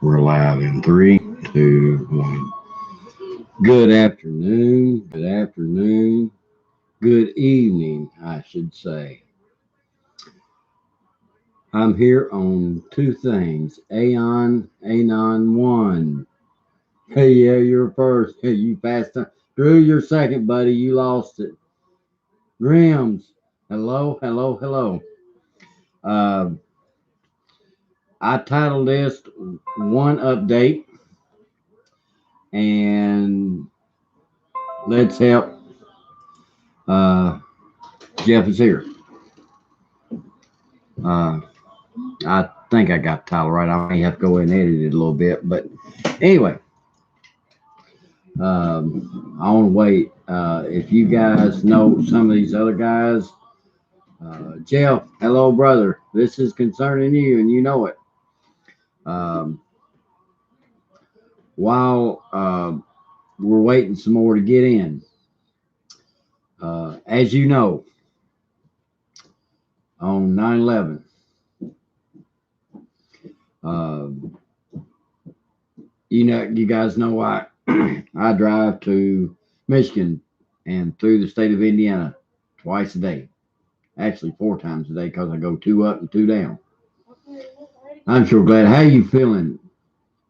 We're live in three, two, one. Good afternoon, good afternoon, good evening, I should say. I'm here on two things. Anon 1. Hey, yeah, you're first. Hey, you fast. Drew, you're second, buddy. You lost it. Grims, hello, hello, hello. Uh, I titled this One Update, and let's help. Uh, Jeff is here. Uh, I think I got the title right. I may have to go in and edit it a little bit, but anyway, I want to wait. If you guys know some of these other guys, Jeff, hello, brother. This is concerning you, and you know it. Um, while we're waiting some more to get in, as you know, on 9/11, uh, you guys know I drive to Michigan and through the state of Indiana twice a day. Actually, four times a day because I go two up and two down. I'm sure glad. How you feeling,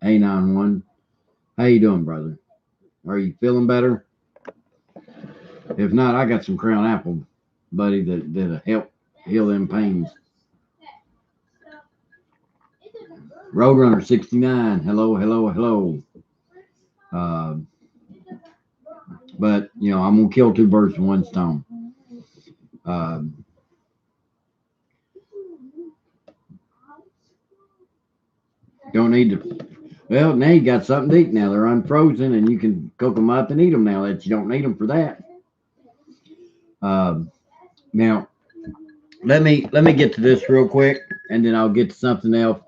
A91? How you doing, brother? Are you feeling better? If not, I got some Crown Apple, buddy, that'll help heal them pains. Roadrunner 69. Hello, hello, hello. Uh, but I'm gonna kill two birds with one stone. Uh, don't need to. Well, now you got something to eat. Now they're unfrozen, and you can cook them up and eat them. Now that you don't need them for that. Now let me get to this real quick, and then I'll get to something else.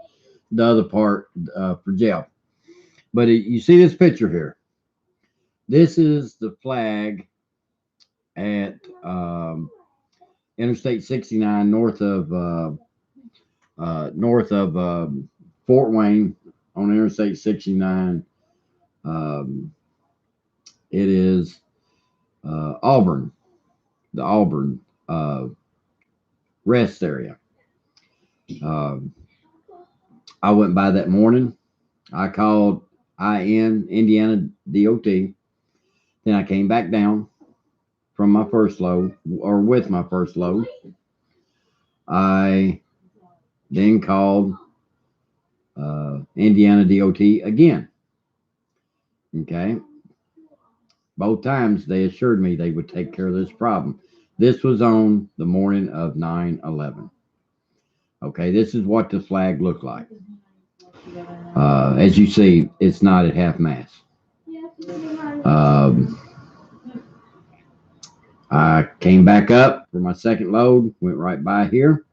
The other part for Jeff. But you see this picture here. This is the flag at Interstate 69 north of Fort Wayne on Interstate 69. Um, it is Auburn, the Auburn rest area. Um, I went by that morning. I called Indiana DOT. Then I came back down from my first load, or with my first load. I then called Indiana DOT again. Okay. Both times they assured me they would take care of this problem. This was on the morning of 9/11. Okay. This is what the flag looked like. As you see, it's not at half mast. Um, I came back up for my second load, went right by here,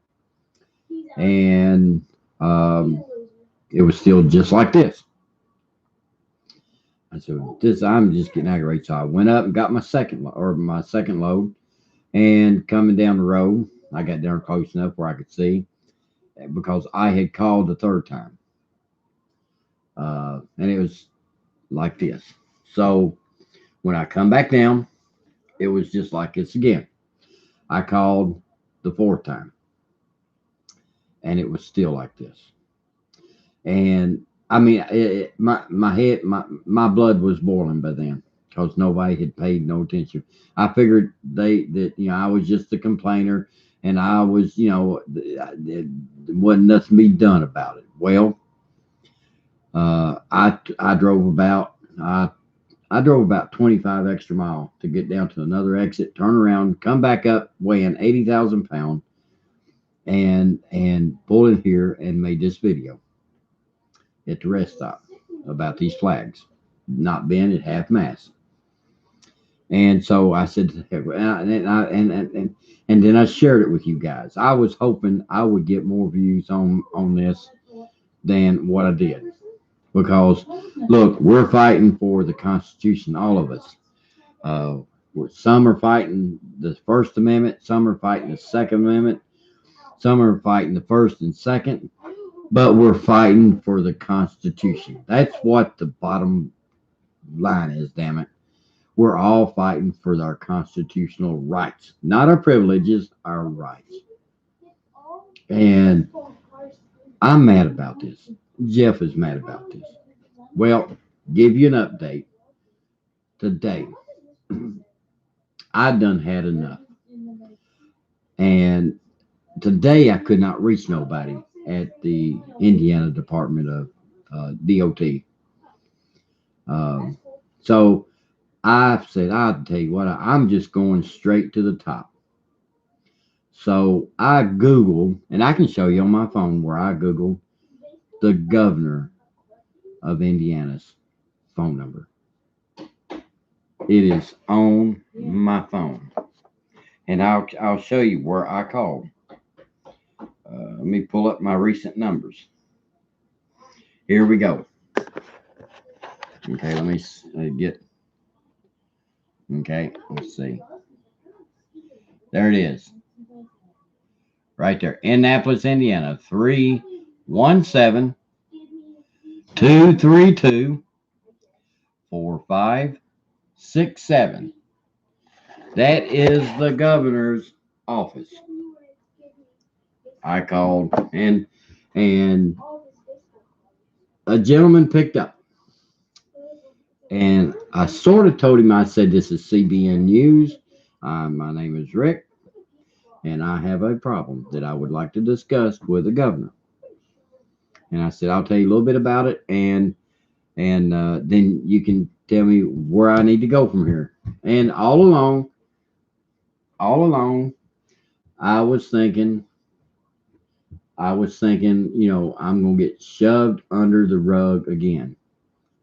and it was still just like this. I said, "This, I'm just getting aggravated." So I went up and got my second load, and coming down the road, I got down close enough where I could see because I had called the third time, and it was like this. So when I come back down, it was just like this again. I called the fourth time, and it was still like this. And I mean, my head, my blood was boiling by then because nobody had paid no attention. I figured that I was just a complainer, and I was there wasn't nothing to be done about it. Well, I drove I drove about 25 extra miles to get down to another exit, turn around, come back up weighing 80,000 pounds, and pull in here and made this video at the rest stop about these flags not being at half mast. And so I said, and then I shared it with you guys. I was hoping I would get more views on this than what I did, because look, we're fighting for the Constitution, all of us. Uh, some are fighting the First Amendment, some are fighting the Second Amendment, some are fighting the first and second. but we're fighting for the Constitution. That's what the bottom line is, damn it. We're all fighting for our constitutional rights, not our privileges, our rights. And I'm mad about this. Jeff is mad about this. Well, give you an update today. I done had enough. And today I could not reach nobody at the Indiana Department of DOT. Um, so I said, I'll tell you what, I'm just going straight to the top. So I Googled, and I can show you on my phone where I Googled the governor of Indiana's phone number. It is on my phone, and I'll show you where I called. Let me pull up my recent numbers. Here we go. Okay, let me get. Okay, let's see. There it is, right there, Indianapolis, Indiana, 317-232-4567. That is the governor's office. I called, and a gentleman picked up, and I sort of told him, I said, this is CBN News. My name is Rick, and I have a problem that I would like to discuss with the governor. And I said, I'll tell you a little bit about it, and then you can tell me where I need to go from here. And all along, I was thinking, I'm gonna get shoved under the rug again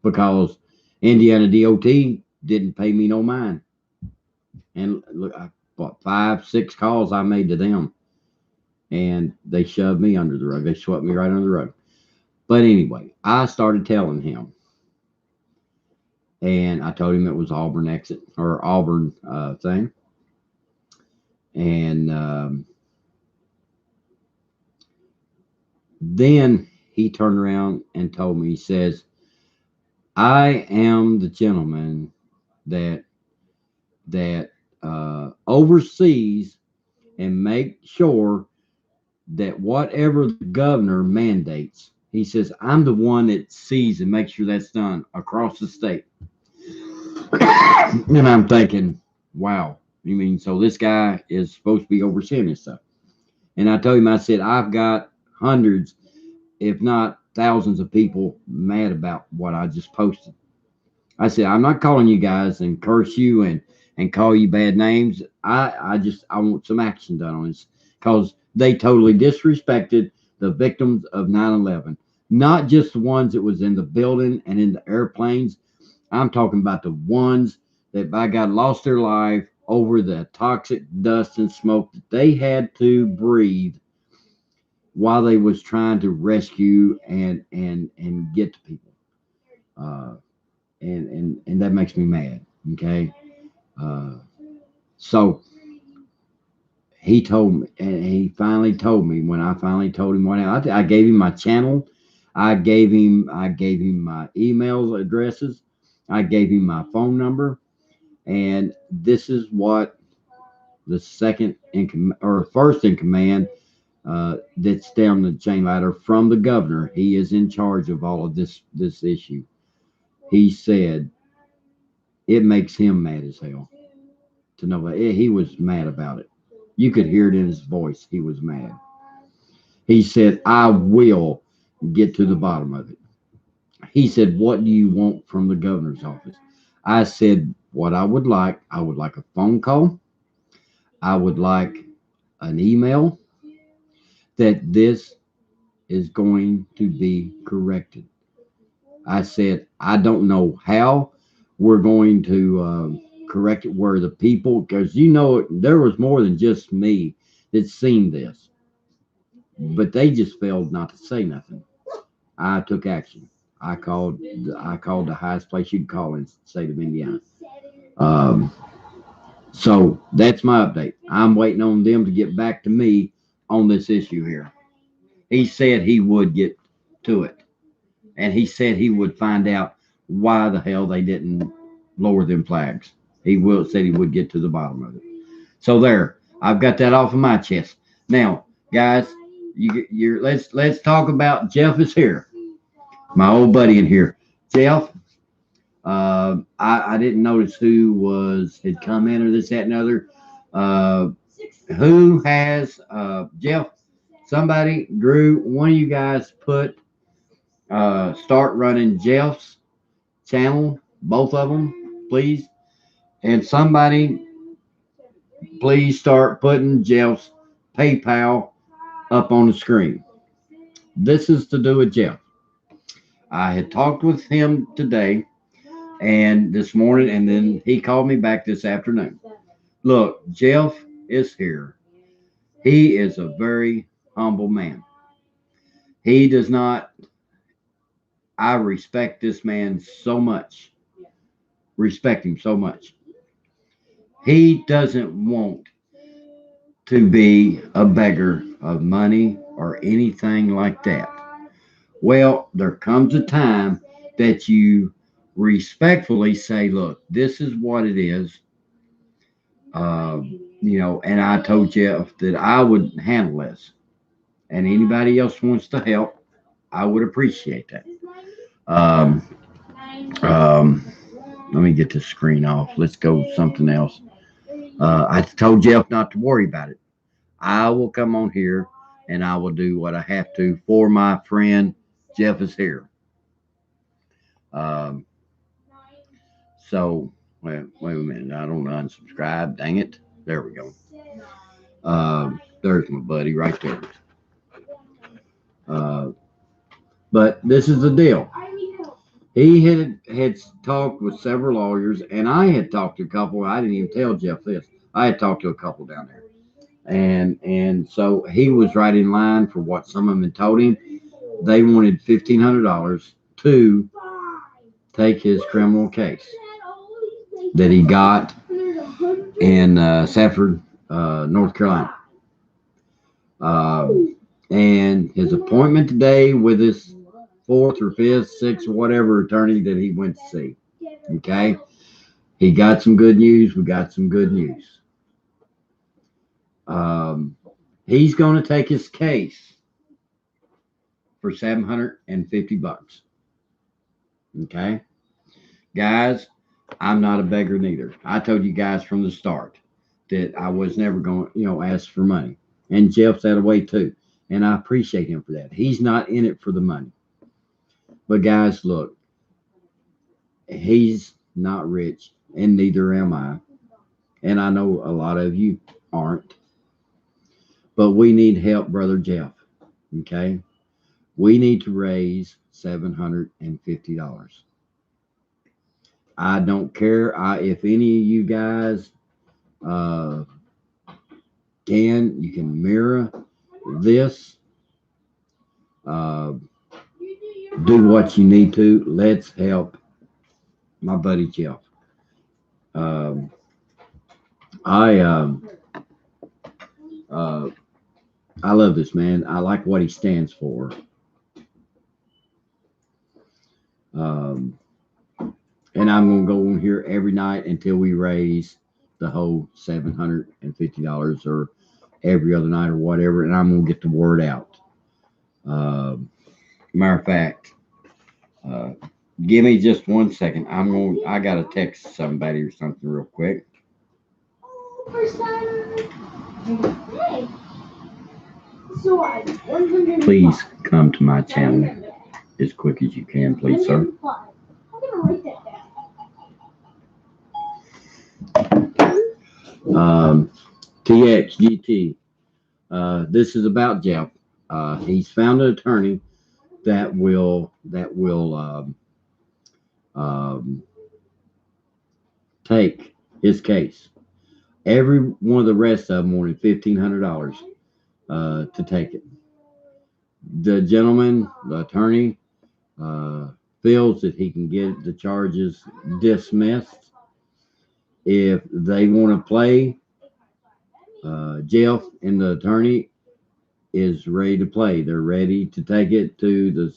because Indiana DOT didn't pay me no mind. And look, I bought 5, 6 calls I made to them, and they shoved me under the rug. They swept me right under the rug. But anyway, I started telling him, and I told him it was Auburn exit or Auburn thing, and then he turned around and told me, he says, I am the gentleman that oversees and make sure that whatever the governor mandates, he says, I'm the one that sees and makes sure that's done across the state. And I'm thinking, wow, you mean so this guy is supposed to be overseeing this stuff? And I told him, I said, I've got hundreds, if not thousands of people mad about what I just posted. I said, I'm not calling you guys and curse you and call you bad names. I want some action done on this because they totally disrespected the victims of 9/11. Not just the ones that was in the building and in the airplanes. I'm talking about the ones that by God lost their life over the toxic dust and smoke that they had to breathe while they was trying to rescue and get to people. Uh, and that makes me mad. Okay. Uh, so he told me, and he finally told me when I finally told him what I gave him my channel, I gave him my email addresses, I gave him my phone number, and this is what the second in or first in command that's down the chain ladder from the governor. He is in charge of all of this issue. He said it makes him mad as hell to know that he was mad about it. You could hear it in his voice. He was mad. He said, I will get to the bottom of it. He said, what do you want from the governor's office? I said, what I would like a phone call. I would like an email that this is going to be corrected. I said, I don't know how we're going to correct it where the people, because there was more than just me that seen this, but they just failed not to say nothing. I took action. I called the highest place you can call in the state of Indiana. Um, so that's my update. I'm waiting on them to get back to me on this issue here. He said he would get to it. And he said he would find out why the hell they didn't lower them flags. He will said he would get to the bottom of it. So there, I've got that off of my chest. Now, guys, let's talk about Jeff is here, my old buddy in here. Jeff, I didn't notice who had come in or this, that, and other. Uh, who has Jeff? Somebody, Drew, one of you guys put start running Jeff's channel, both of them, please. And somebody, please start putting Jeff's PayPal up on the screen. This is to do with Jeff. I had talked with him today and this morning, and then he called me back this afternoon. Look, Jeff is here. He is a very humble man. He does not, I respect this man so much. Respect him so much. He doesn't want to be a beggar of money or anything like that. Well, there comes a time that you respectfully say, look, this is what it is. And I told Jeff that I would handle this. And anybody else wants to help, I would appreciate that. Um, um, Let me get the screen off. Let's go something else. I told Jeff not to worry about it. I will come on here and I will do what I have to for my friend. Jeff is here. Um, wait a minute. I don't unsubscribe. Dang it. There we go. There's my buddy right there. Uh, but this is the deal. He had talked with several lawyers, and I had talked to a couple. I didn't even tell Jeff this. I had talked to a couple down there, and so he was right in line for what some of them had told him. They wanted $1,500 to take his criminal case that he got in Safford, North Carolina. Uh, and his appointment today with his fourth or fifth, sixth, or whatever attorney that he went to see. Okay. He got some good news. We got some good news. He's going to take his case for $750. Okay. Guys, I'm not a beggar neither. I told you guys from the start that I was never going to, ask for money. And Jeff's that way too. And I appreciate him for that. He's not in it for the money. But guys, look, he's not rich, and neither am I. And I know a lot of you aren't. But we need help, Brother Jeff. Okay? We need to raise $750. I don't care if any of you guys you can mirror this. Do what you need to. Let's help my buddy Jeff. Um, I uh, I love this man. I like what he stands for. Um, and I'm gonna go on here every night until we raise the whole $750, or every other night or whatever, and I'm gonna get the word out. Matter of fact, uh, give me just 1 second. I gotta text somebody or something real quick. Please come to my channel as quick as you can, please, sir. TXGT. This is about Jeff. He's found an attorney that will take his case. Every one of the rest of them wanted $1,500 to take it. The gentleman, the attorney, feels that he can get the charges dismissed. If they want to play, Jeff and the attorney, is ready to play. They're ready to take it to the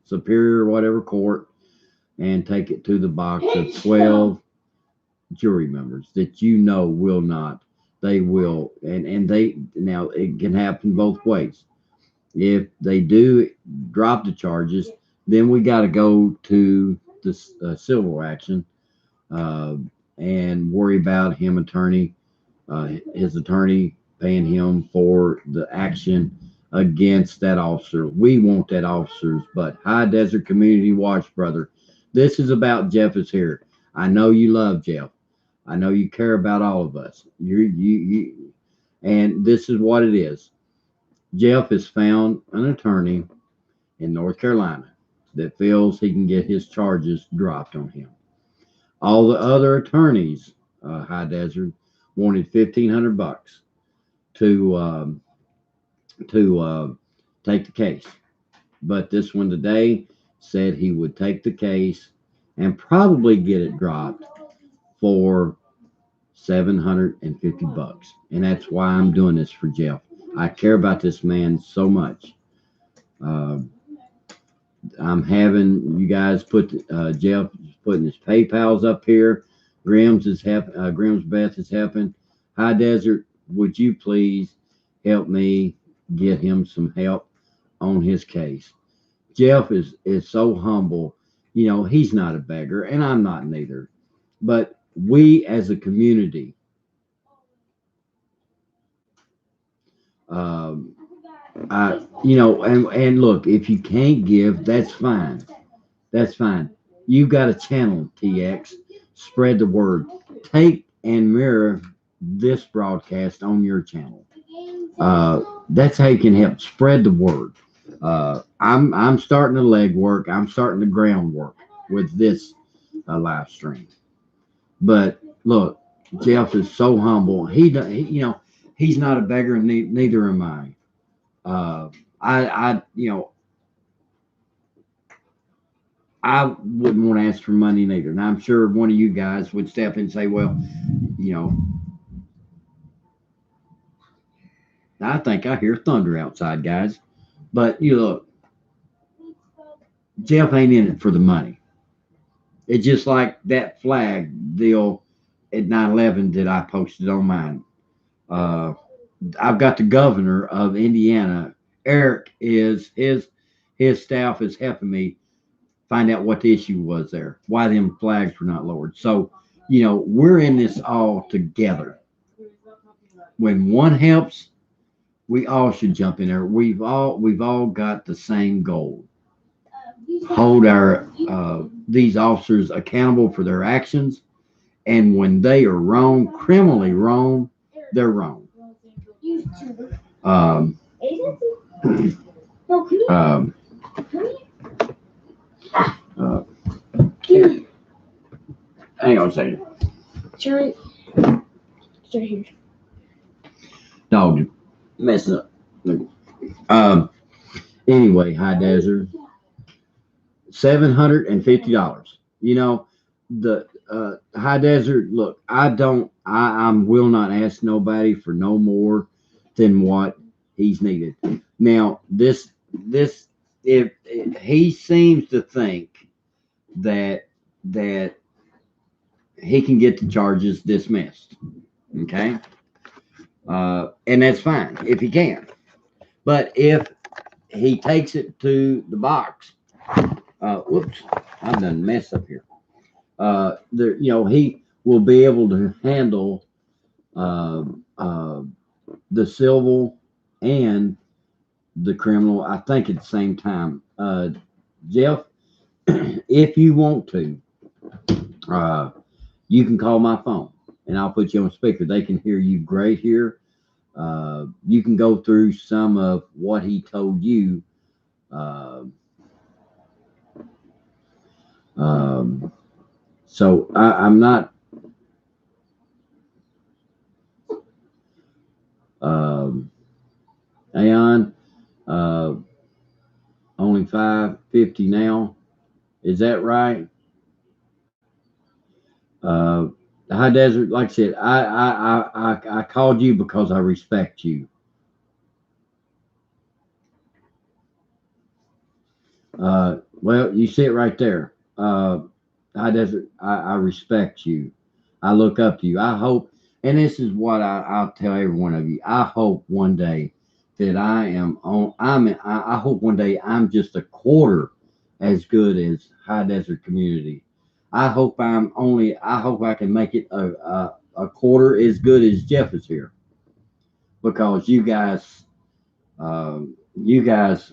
superior, whatever court, and take it to the box of 12 jury members that will not. They will, and they now it can happen both ways. If they do drop the charges, then we got to go to the civil action uh, and worry about his attorney paying him for the action against that officer. We want that officer's but High Desert Community Watch, brother. This is about Jeff is here. I know you love Jeff. I know you care about all of us. And this is what it is. Jeff has found an attorney in North Carolina that feels he can get his charges dropped on him. All the other attorneys, High Desert, wanted $1,500 to to take the case, but this one today said he would take the case and probably get it dropped for $750, and that's why I'm doing this for Jeff. I care about this man so much. Uh, I'm having you guys put Jeff putting his PayPal's up here. Grimm's Beth is helping. High Desert, would you please help me get him some help on his case? Jeff is so humble. He's not a beggar, and I'm not neither. But we as a community, um, and look, if you can't give, that's fine. That's fine. You got a channel, TX. Spread the word. Take and mirror this broadcast on your channel. That's how you can help spread the word. I'm starting the legwork. I'm starting the groundwork with this live stream. But look, Jeff is so humble. He's not a beggar, and neither am I. I I wouldn't want to ask for money neither. And I'm sure one of you guys would step in and say, well, you know, I think I hear thunder outside, guys. But look, Jeff ain't in it for the money. It's just like that flag deal at 9/11 that I posted on mine. Uh, I've got the governor of Indiana. Eric is his staff is helping me find out what the issue was there, why them flags were not lowered. So, we're in this all together. When one helps, we all should jump in there. We've all got the same goal. Hold our these officers accountable for their actions, and when they are wrong, criminally wrong, they're wrong. Um, um, uh, hang on a second. Right here. Dog, messing up. Anyway, High Desert, $750. The High Desert. Look, I will not ask nobody for no more than what he's needed. Now, this if he seems to think that he can get the charges dismissed, okay, and that's fine if he can. But if he takes it to the box, whoops, I've done mess up here. He will be able to handle uh, uh, the civil and the criminal, I think, at the same time. Jeff, if you want to, uh, you can call my phone and I'll put you on speaker. They can hear you great here. You can go through some of what he told you. Uh, so I'm not. Um, Aeon, uh, only 550 now. Is that right? Uh, High Desert, like I said, I called you because I respect you. Well, you see it right there. High Desert, I respect you. I look up to you. I hope, and this is what I'll tell every one of you. I hope one day that I am on. I hope one day I'm just a quarter as good as High Desert Community. I hope I'm only. I hope I can make it a quarter as good as Jeff is here because you guys, you guys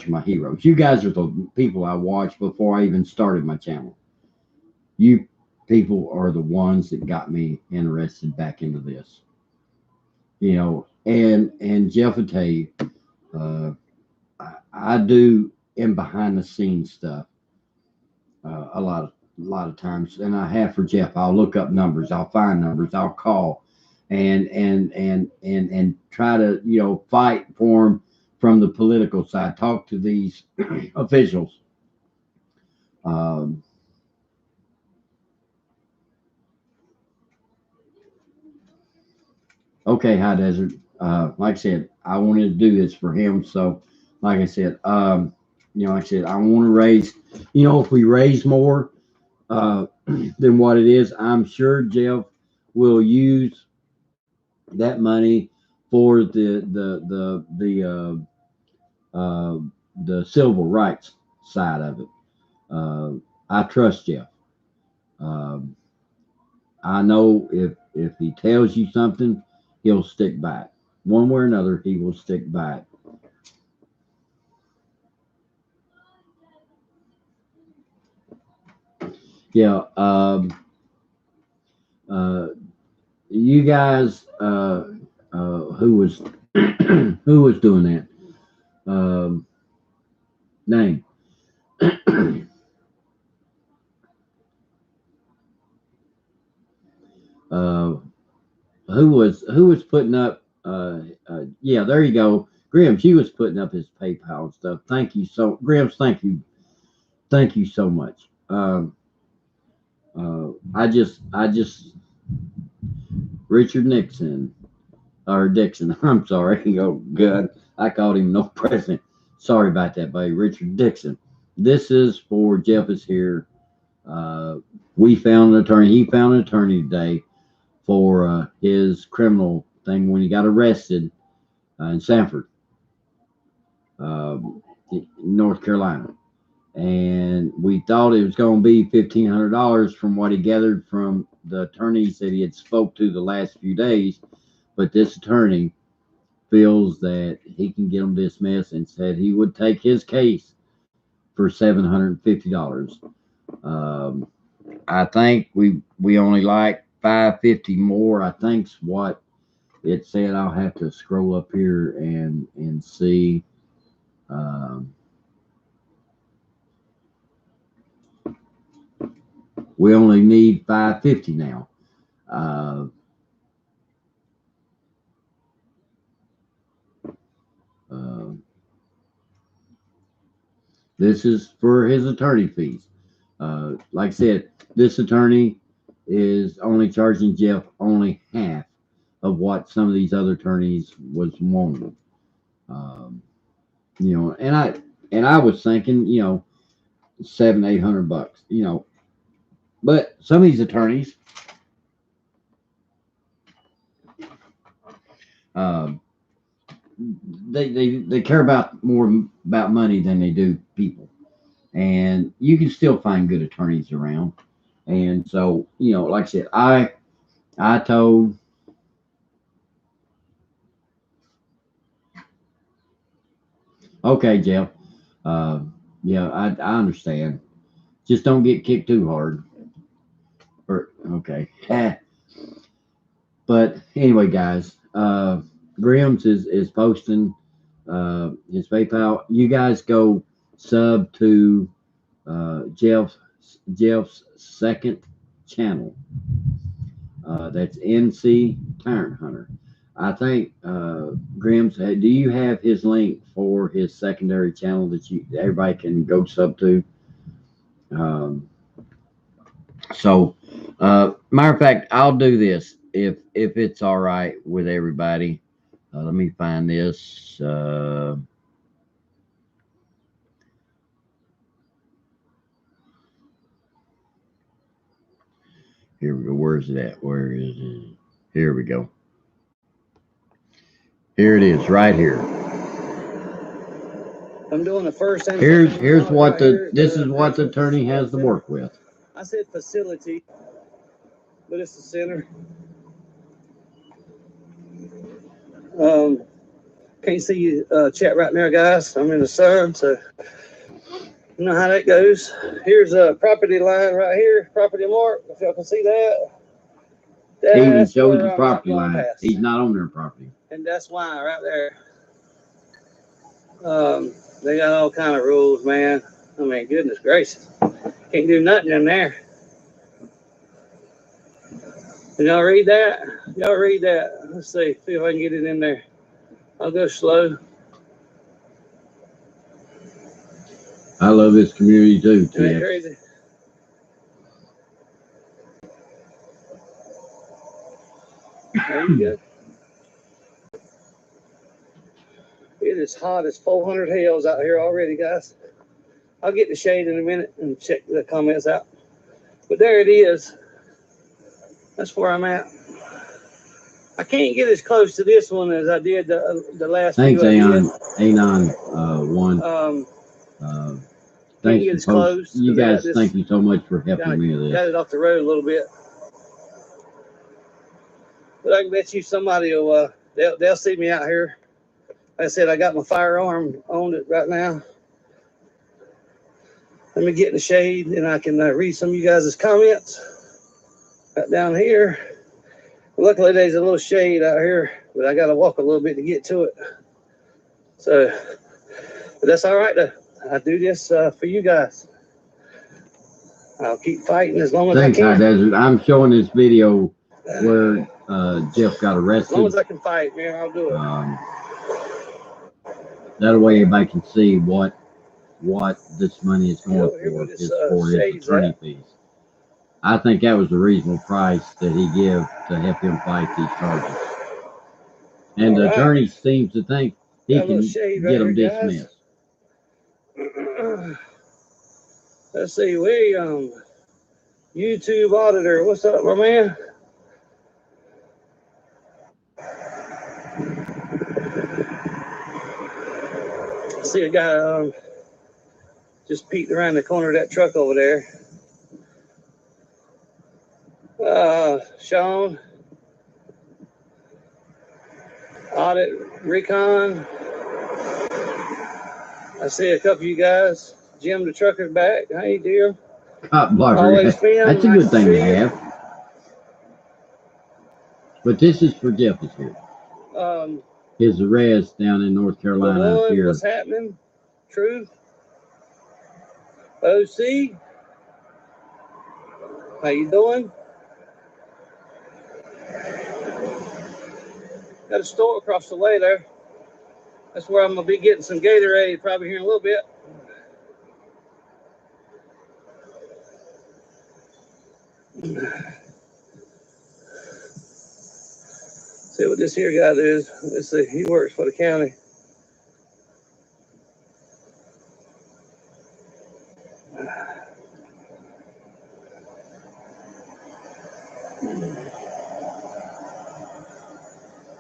are my heroes. You guys are the people I watched before I even started my channel. You people are the ones that got me interested back into this. And Jeff will tell you, uh, I do in behind the scenes stuff a lot of times, and I have for Jeff. I'll look up numbers, I'll find numbers, I'll call, and try to fight for him from the political side. Talk to these officials. Um, okay, High Desert. Like I said, I wanted to do this for him. So, like I said, like I said, I want to raise. If we raise more than what it is, I'm sure Jeff will use that money for uh, the civil rights side of it. Uh, I trust Jeff. Um, I know if he tells you something, he'll stick by it. One way or another, he will stick by it. Yeah. Uh, you guys, who was who was doing that? Um, Name. uh, who was putting up? Yeah, there you go. Grim, she was putting up his PayPal and stuff. Thank you so, Grims. Thank you so much. I just Richard Nixon or Dixon. I'm sorry. Oh, good. I called him no president. Sorry about that, buddy. Richard Dixon. This is for Jeff is here. Uh, we found an attorney. He found an attorney today for his criminal thing when he got arrested in Sanford, uh, North Carolina. And we thought it was going to be $1,500 from what he gathered from the attorneys that he had spoke to the last few days. But this attorney feels that he can get them dismissed and said he would take his case for $750. Um, I think we only like 550 more. I think's what it said. I'll have to scroll up here and see. Um, we only need 550 now. Uh, uh, this is for his attorney fees. Like I said, this attorney is only charging Jeff only half of what some of these other attorneys was wanting. Um, and I was thinking, 700-800 bucks, but some of these attorneys, um, they care about more about money than they do people, and you can still find good attorneys around. And so, like I said, I told, okay, Jeff, uh, yeah, I understand. Just don't get kicked too hard. Or okay. But anyway, guys, Grims is posting his PayPal. You guys go sub to Jeff's second channel. That's NC Tyrant Hunter. I think Grims, do you have his link for his secondary channel that everybody can go sub to? Um, so, matter of fact, I'll do this if it's all right with everybody. Let me find this. Here we go. Where's it at? Where is it? Here we go. Here it is, right here. I'm doing the first and Here's what right the here, this is what the attorney has to work with. I said facility, but it's the center. Can't see you chat right now, guys. I'm in the sun, so you know how that goes. Here's a property line right here, property mark. If y'all can see that. He even That's shows where the I'm property not going line. past. He's not on their property. And that's why right there. They got all kind of rules, man. I mean, goodness gracious, can't do nothing in there. Did y'all read that? Y'all read that? Let's see if I can get it in there. I'll go slow. I love this community too, Ain't that Ted. crazy? There you go. It is hot as 400 hells out here already, guys. I'll get the shade in a minute and check the comments out. But there it is. That's where I'm at. I can't get as close to this one as I did the last Thanks, few I Anon. did. Anon one. Can't Thanks get for as close. you guys. Thank you so much for helping me with Got this. it off the road a little bit. But I can bet you somebody will, they'll see me out here. Like I said, I got my firearm on it right now. Let me get in the shade and I can read some of you guys' comments. Right down here. Luckily, there's a little shade out here, but I got to walk a little bit to get to it. So, but that's all right though. I do this for you guys. I'll keep fighting as long as Thanks, I can. High Desert. I'm showing this video where Jeff got arrested. As long as I can fight, man, I'll do it. That way everybody can see what this money is going for. This, Is for his attorney fees. I think that was a reasonable price that he gave to help him fight these charges. And the attorney seems to think he can get them dismissed. Let's see, William, YouTube auditor. What's up, my man? I see a guy just peeked around the corner of that truck over there. Sean, audit, recon. I see a couple of you guys. Jim the trucker's back. Hey, dear. Cop blocker. That's a good thing to have. But this is for Jeff is here. His arrest down in North Carolina up here. What's happening? Truth. OC. How you doing? Got a store across the way there. That's where I'm gonna be getting some Gatorade probably here in a little bit. See what this here guy does. Let's see. He works for the county.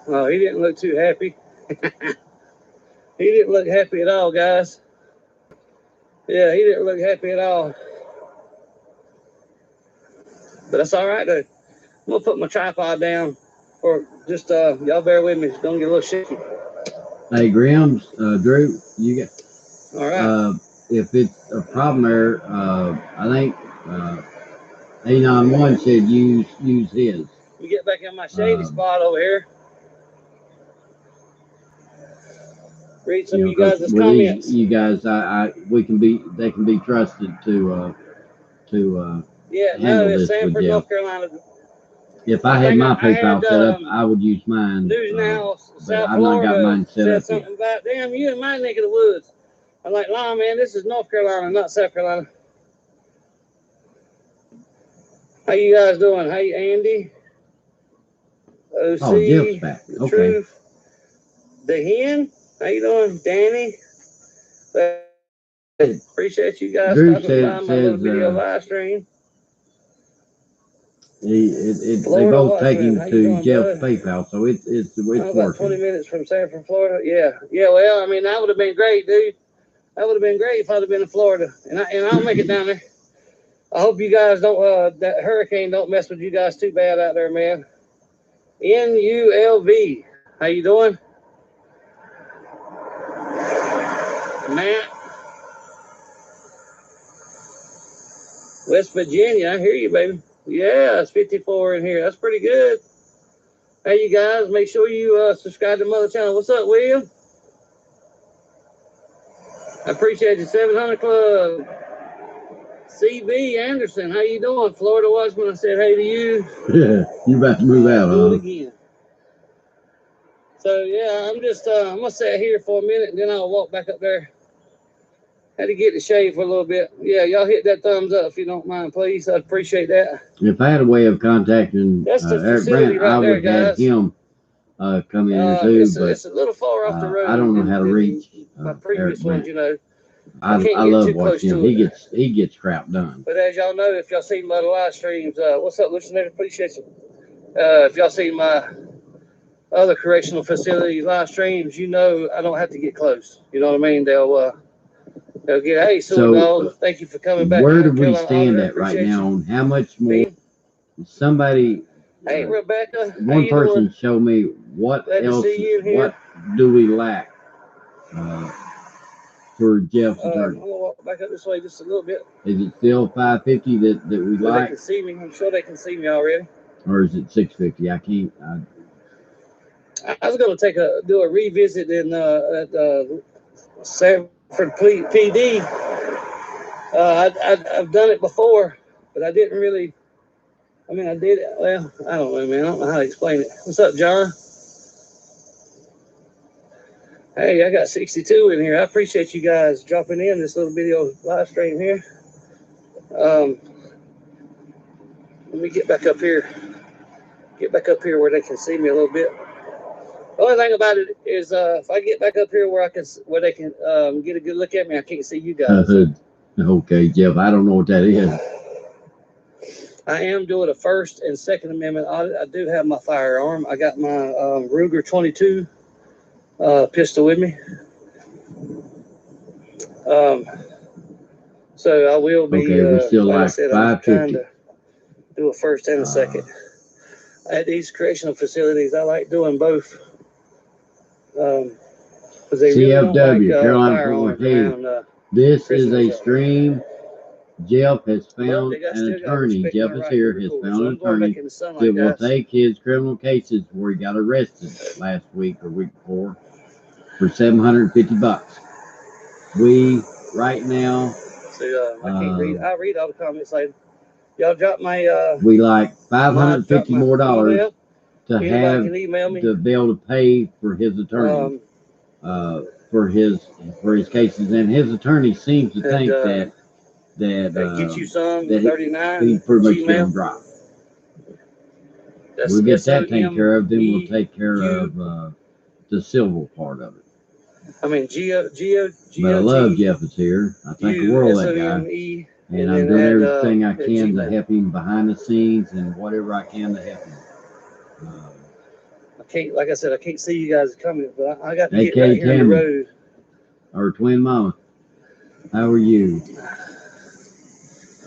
Oh, he didn't look too happy. He didn't look happy at all, guys. Yeah, he didn't look happy at all. But that's all right, though. I'm going to put my tripod down for just, y'all bear with me. It's going to get a little shaky. Hey, Grims, Drew, you got. All right. If it's a problem there, I think A91 said use his. Let me get back in my shady spot over here. Read some of you guys' comments. You guys, they can be trusted to yeah, handle no, this Sanford, with Jeff. North Carolina. If I had my PayPal set up, I would use mine. News Now, South I've not got mine set up something about, damn, you in my neck of the woods. I'm like, nah, man, this is North Carolina, not South Carolina. How you guys doing? Hey, Andy. OC. Oh, Jeff's back. Okay. Truth. The Hen. How you doing, Danny? Appreciate you guys Drew stopping by my little video live stream. they Florida both take Watchman, him how you to doing, Jeff's bud? PayPal, so it's About 20 working. minutes from Sanford, Florida. Yeah. Well, I mean, that would have been great, dude. That would have been great if I'd have been in Florida, and I'll make it down there. I hope you guys don't that hurricane don't mess with you guys too bad out there, man. NULV, how you doing, Matt? West Virginia, I hear you, baby. Yeah, it's 54 in here. That's pretty good. Hey, you guys, make sure you subscribe to Mother Channel. What's up, William? I appreciate you, 700 Club. CB Anderson, how you doing? Florida Watchman, I said hey to you. Yeah, you about to move out, Do it huh? again. So, yeah, I'm going to sit here for a minute, and then I'll walk back up there. Had to get the shade for a little bit. Yeah, y'all hit that thumbs up if you don't mind, please. I'd appreciate that. If I had a way of contacting That's the Eric facility Brandt, right I there, would have guys. him come in here too, but It's a little far off the road. I don't know how to reach my Eric previous ones, Brandt. you know. I can't get love too close watching him. to He gets crap done. But as y'all know, if y'all see my live streams, what's up, listener? Appreciate you. If y'all see my other correctional facility live streams, you know I don't have to get close. You know what I mean? They'll get, hey, Dog, thank you for coming back. Where do we stand at right now on how much more? Somebody, hey, Rebecca, one person show me what Glad else, to see you here. what do we lack for Jeff's I'm attorney? going to walk back up this way just a little bit. Is it still 550 that we So like? they can see me. I'm sure they can see me already. Or is it 650? I can't. I was going to do a revisit in at Sanford PD. I've done it before, but I didn't really. I mean, I did it. Well, I don't know, man. I don't know how to explain it. What's up, John? Hey, I got 62 in here. I appreciate you guys dropping in this little video live stream here. Let me get back up here. Get back up here where they can see me a little bit. The only thing about it is, if I get back up here where they can get a good look at me, I can't see you guys. Okay, Jeff. I don't know what that is. I am doing a First and Second Amendment audit. I do have my firearm. I got my Ruger 22 pistol with me. So I will be. Okay, we still like I said, I'm trying 550. to do a first and a second. At these correctional facilities, I like doing both. They CFW, really Carolina firearms around, this is a prisoners. stream. Jeff has Well, found they got- an still gotta attorney. respect Jeff my is right here. to Has record. found So an I'm going attorney back in the sunlight, that will guys. take his criminal cases where he got arrested last week or week before for $750. We right now. So I can't read. I'll read all the comments later. Y'all drop my. We like $550 more email. to Anybody have can email me. to be able to pay for his attorney for his cases, and his attorney seems to think that get you some that 39. he pretty much Gmail. get him drop. We'll get that taken care of. Then we'll take care of the civil part of it. I mean, But I love Jeff is here. I think the world of that guy. And I'm doing everything I can to help him behind the scenes and whatever I can to help him. I can't, like I said, I can't see you guys coming, but I got to Hey, get right here on the road. Our twin mama, how are you?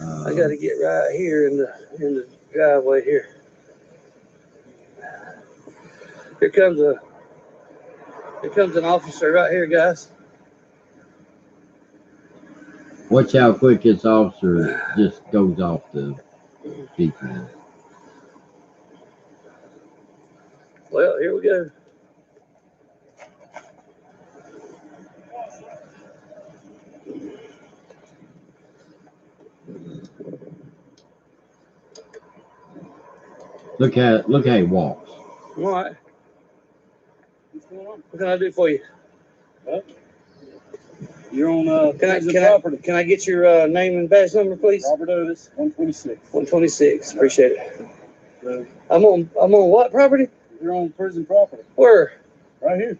I got to get right here in the driveway here. Here comes an officer right here, guys. Watch how quick this officer just goes off the deep end. Well, here we go. Look how he walks. All right. What can I do for you? Huh? You're on property. Can I get your name and badge number, please? Robert Otis, 126. 126. Appreciate it. I'm on what property? You're on prison property. Where? Right here.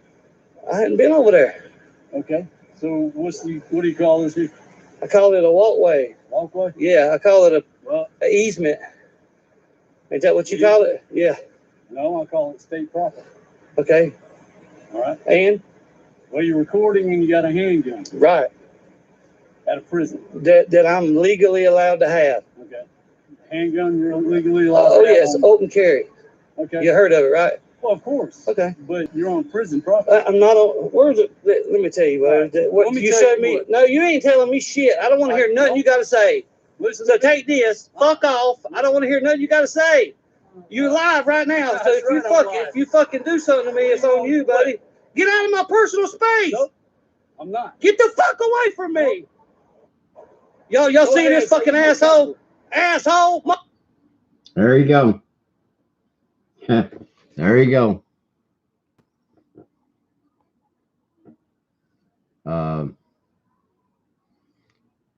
I hadn't been over there. Okay. So what do you call this here? I call it a walkway. Walkway? Yeah, I call it a easement. Ain't that what you call it? Yeah. No, I call it state property. Okay. All right. And Well, you're recording when you got a handgun right, at a prison. that I'm legally allowed to have. Okay. Handgun, you're legally allowed Oh to have yes, on- open carry. Okay. You heard of it, right? Well, of course. Okay. But you're on prison property. I'm not on. Where's it? Let me tell you, Right. what Let me you tell showed you me. what. No, you ain't telling me shit. I don't want to hear nothing you got to say. Listen, So take this. Fuck off. I don't want to hear nothing you got to say. You're live right now. So That's right, I'm live. if you fucking do something to me, it's on you, buddy. Get out of my personal space. Nope. I'm not. Get the fuck away from me. Y'all Go see ahead, this fucking say you asshole? Asshole. There you go. There you go.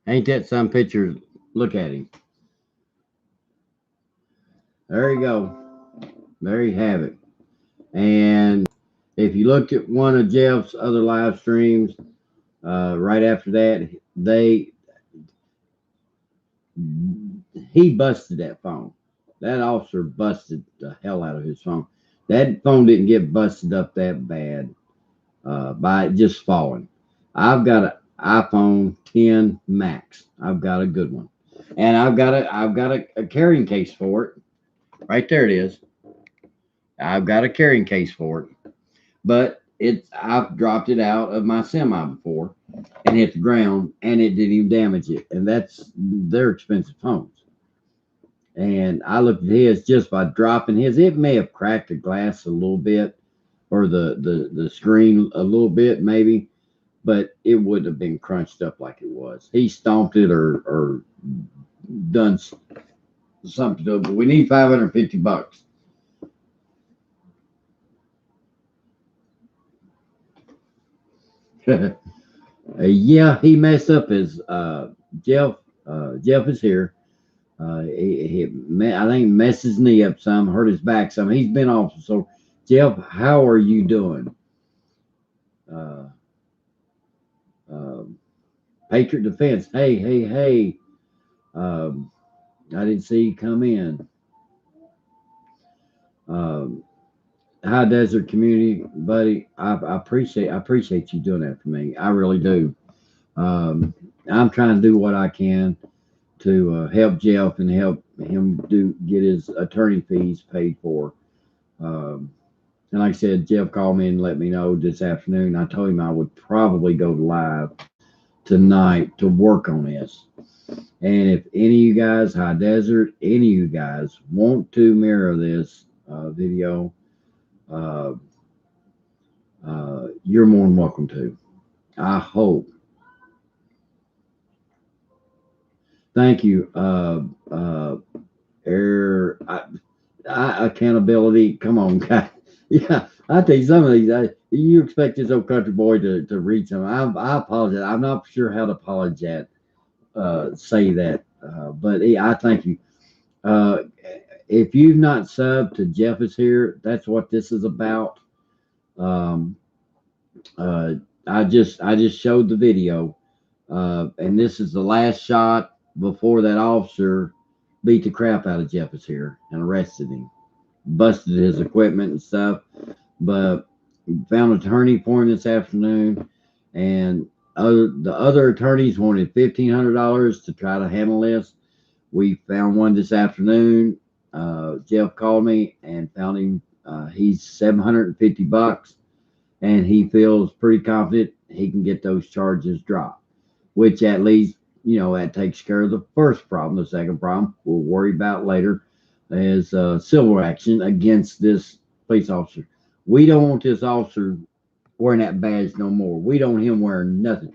Ain't that some picture? Look at him. There you go. There you have it. And if you looked at one of Jeff's other live streams, right after that, he busted that phone. That officer busted the hell out of his phone. That phone didn't get busted up that bad by it just falling. I've got an iPhone 10 Max. I've got a good one, and I've got a carrying case for it. Right there it is. I've got a carrying case for it, but I've dropped it out of my semi before and hit the ground, and it didn't even damage it. And they're expensive phones. And I looked at his just by dropping his. It may have cracked the glass a little bit, or the screen a little bit maybe, but it wouldn't have been crunched up like it was. He stomped it or done something to it. But we need $550. Yeah, he messed up his Jeff. Jeff is here. I think messed his knee up some, hurt his back some. He's been off. So, Jeff, how are you doing? Patriot Defense. Hey. I didn't see you come in. High Desert Community, buddy. I appreciate you doing that for me. I really do. I'm trying to do what I can to help Jeff and help him get his attorney fees paid for. And like I said, Jeff called me and let me know this afternoon. I told him I would probably go live tonight to work on this. And if any of you guys, High Desert, any of you guys want to mirror this video, you're more than welcome to. I hope. Thank you, accountability. Come on, guys. Yeah, I tell you, some of these, you expect this old country boy to read some. I apologize. I'm not sure how to apologize. Say that, but I thank you. If you've not subbed to Jeff is here, that's what this is about. I just showed the video, and this is the last shot before that officer beat the crap out of Jeff is here and arrested him, busted his equipment and stuff. But found an attorney for him this afternoon, and the other attorneys wanted $1,500 to try to handle this. We found one this afternoon. Jeff called me and found him. He's $750, and he feels pretty confident he can get those charges dropped, which at least, that takes care of the first problem. The second problem we'll worry about later is civil action against this police officer. We don't want this officer wearing that badge no more. We don't want him wearing nothing.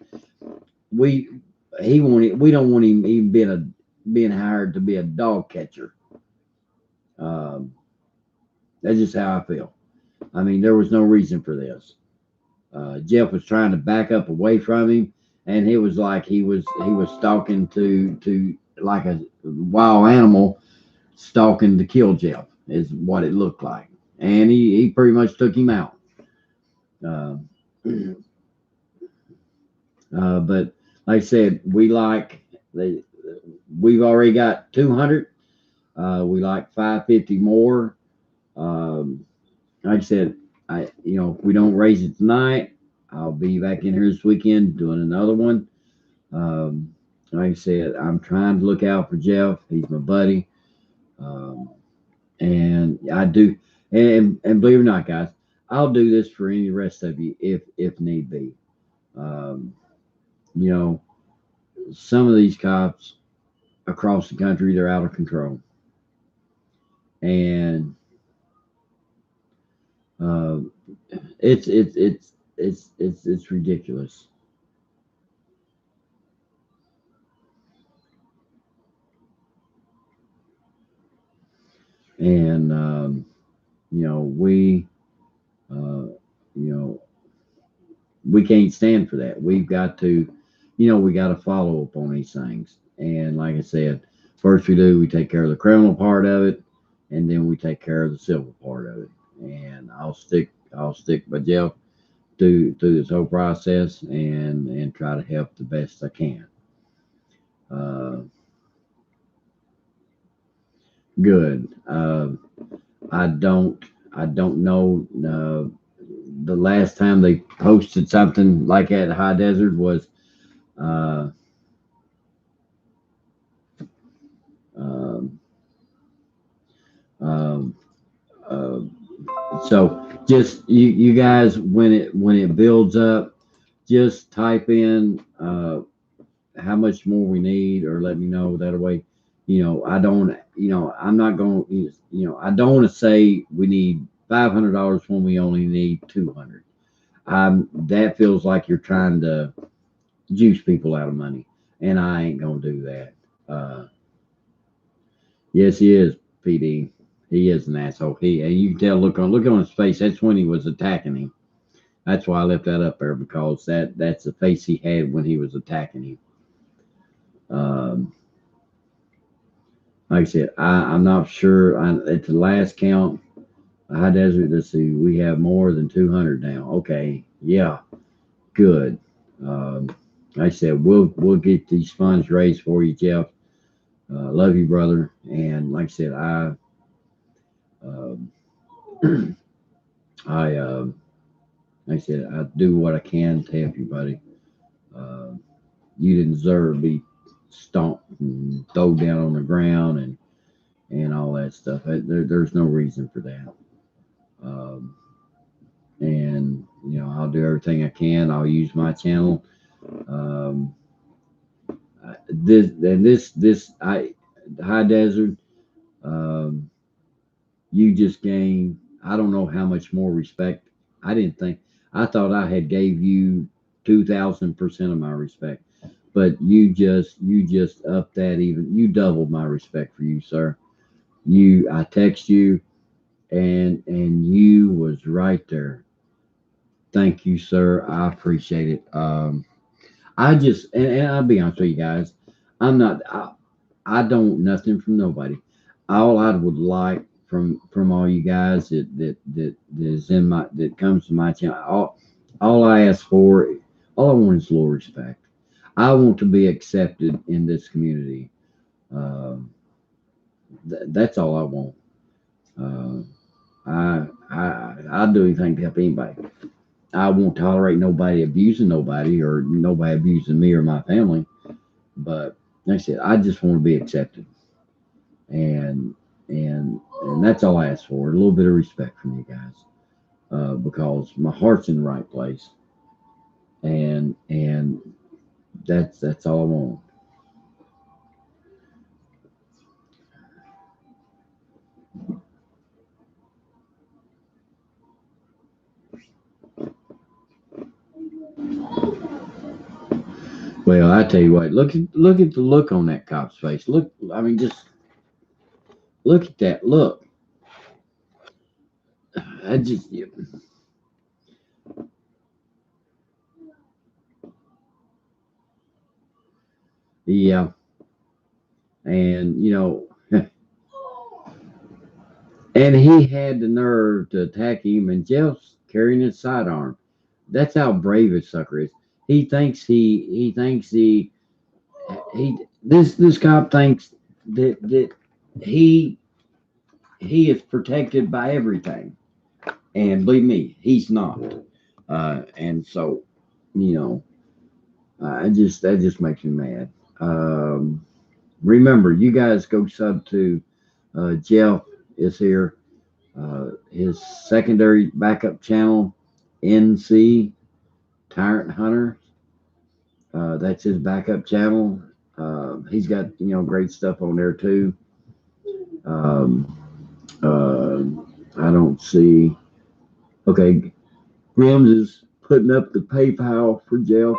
We don't want him even being hired to be a dog catcher. That's just how I feel. I mean, there was no reason for this. Jeff was trying to back up away from him, and it was like he was stalking to like a wild animal, stalking to kill Jeff is what it looked like, and he pretty much took him out. But like I said, we've already got 200 We like 550 more. Like I said, if we don't raise it tonight, I'll be back in here this weekend doing another one. Like I said, I'm trying to look out for Jeff. He's my buddy. Um, and I do, and believe it or not, guys, I'll do this for any rest of you if need be. Um, you know, some of these cops across the country, they're out of control, and uh, it's ridiculous. And we uh, you know we can't stand for that. We've got to, we got to follow up on these things. And like I said, first we take care of the criminal part of it, and then we take care of the civil part of it. And I'll stick by Jeff through this whole process and try to help the best I can. Uh, Good. I don't know. The last time they posted something like at High Desert was uh, um, um, uh, so just you guys when it builds up, just type in how much more we need, or let me know that way. I don't, I'm not going to, I don't want to say we need $500 when we only need 200. That feels like you're trying to juice people out of money, and I ain't going to do that. Yes, he is, PD. He is an asshole. And you can tell, look on his face. That's when he was attacking him. That's why I left that up there, because that's the face he had when he was attacking him. Um, like I said, I'm not sure. At the last count, High Desert, let's see, we have more than 200 now. Okay, yeah, good. Um, like I said, we'll get these funds raised for you, Jeff. Love you, brother. And like I said, um, I like I said, I do what I can to help you, buddy. Uh, you didn't deserve to be stomped and thrown down on the ground and all that stuff. There's no reason for that. Um, and I'll do everything I can. I'll use my channel. Um, this High Desert. Um, you just gained. I don't know how much more respect. I didn't think. I thought I had gave you 2,000% of my respect, but you just upped that even. You doubled my respect for you, sir. I text you, and you was right there. Thank you, sir. I appreciate it. And I'll be honest with you guys. I'm not. I don't want nothing from nobody. All I would like from all you guys that is in my that comes to my channel. All I ask for, all I want is a little respect. I want to be accepted in this community. Um, that's all I want. Uh, I'll do anything to help anybody. I won't tolerate nobody abusing nobody, or nobody abusing me or my family. But like I said, I just want to be accepted, and and that's all I ask for. A little bit of respect from you guys, because my heart's in the right place, and that's all I want. Well, I tell you what, look at the look on that cop's face. Look, I mean, just look at that look. I just yeah, and and he had the nerve to attack him, and Jeff's carrying his sidearm. That's how brave a sucker is. He thinks he this cop thinks that he is protected by everything, and believe me, he's not. And so, you know, that just makes me mad. Remember, you guys go sub to Jeff is here. His secondary backup channel, NC Tyrant Hunter. That's his backup channel. He's got great stuff on there too. Um, I don't see. Okay, Grims is putting up the PayPal for Jeff,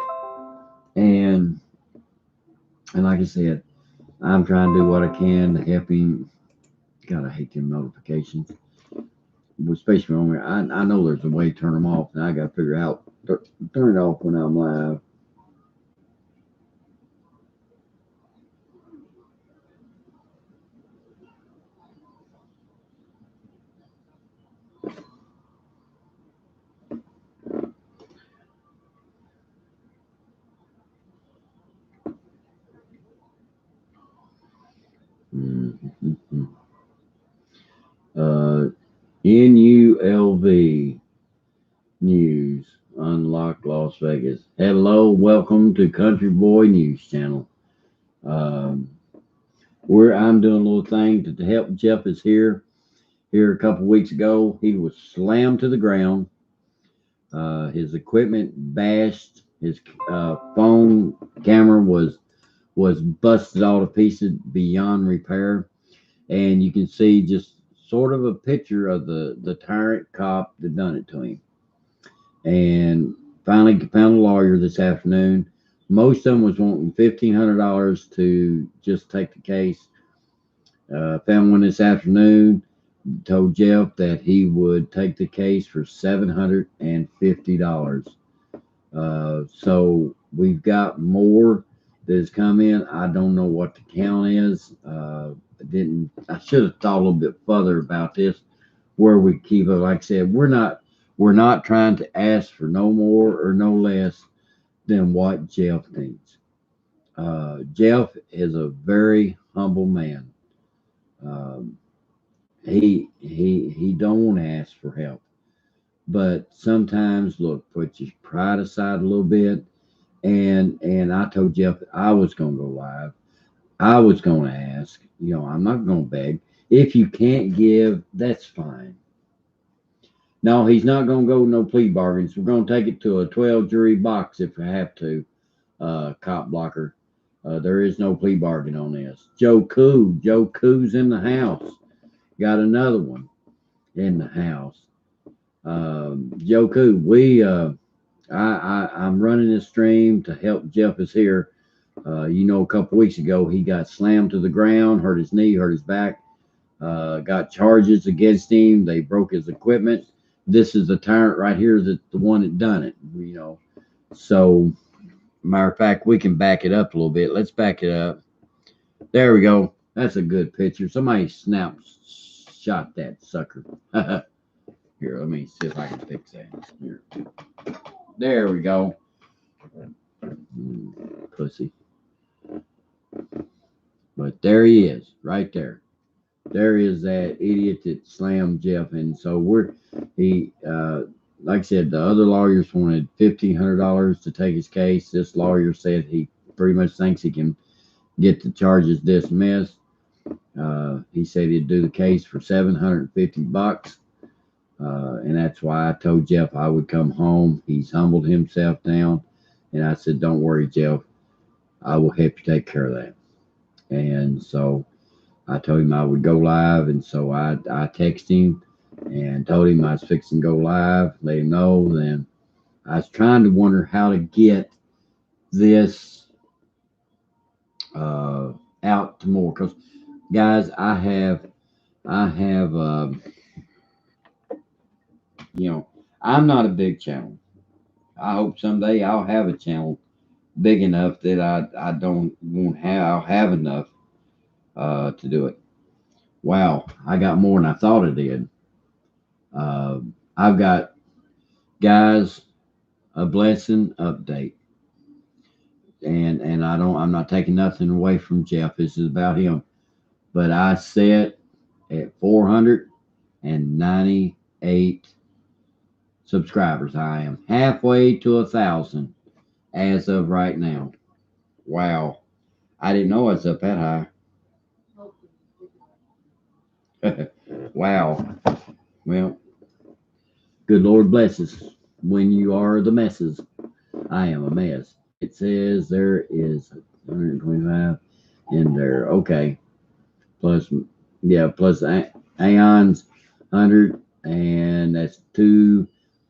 and like I said, I'm trying to do what I can to help him. God, I hate them notifications, especially when I know there's a way to turn them off, and I got to figure out turn it off when I'm live. Mm-hmm. NULV News, Unlock Las Vegas. Hello, welcome to Country Boy News Channel. Where I'm doing a little thing to help. Jeff is here. Here a couple weeks ago, he was slammed to the ground. His equipment bashed. His phone camera was busted all to pieces beyond repair. And you can see just sort of a picture of the tyrant cop that done it to him. And finally found a lawyer this afternoon. Most of them was wanting $1,500 to just take the case. Found one this afternoon. Told Jeff that he would take the case for $750. So we've got more that has come in. I don't know what the count is. I should have thought a little bit further about this, where we keep it. Like I said, we're not trying to ask for no more or no less than what Jeff needs. Jeff is a very humble man. He don't want to ask for help, but sometimes look, put your pride aside a little bit. And I told Jeff I was gonna go live. I was gonna ask. I'm not gonna beg. If you can't give, that's fine. No, he's not gonna go no plea bargains. We're gonna take it to a 12 jury box if we have to. Cop blocker. There is no plea bargain on this. Joe Coo's in the house. Got another one in the house. Joe Coo, I'm running this stream to help. Jeff is here. A couple weeks ago he got slammed to the ground, hurt his knee, hurt his back. Got charges against him. They broke his equipment. This is the tyrant right here, the one that done it. So matter of fact, we can back it up a little bit. Let's back it up. There we go. That's a good picture. Somebody shot that sucker. Here, let me see if I can fix that. Here. There we go. Pussy. But there he is, right there. There is that idiot that slammed Jeff. And so like I said, the other lawyers wanted $1,500 to take his case. This lawyer said he pretty much thinks he can get the charges dismissed. He said he'd do the case for $750. And that's why I told Jeff I would come home. He's humbled himself down. And I said, don't worry, Jeff. I will help you take care of that. And so I told him I would go live. And so I texted him and told him I was fixing to go live. Let him know. Then I was trying to wonder how to get this out to more. Because, guys, I have I'm not a big channel. I hope someday I'll have a channel big enough that I'll have enough to do it. Wow, I got more than I thought I did. I've got, guys, a blessing update. And I'm not taking nothing away from Jeff. This is about him. but I set at 498 subscribers. I am halfway to 1,000 as of right now. Wow. I didn't know I was up that high. Wow. Well, good Lord bless us when you are the messes. I am a mess. It says there is 125 in there. Okay. Plus, yeah, plus Aeon's 100, and that's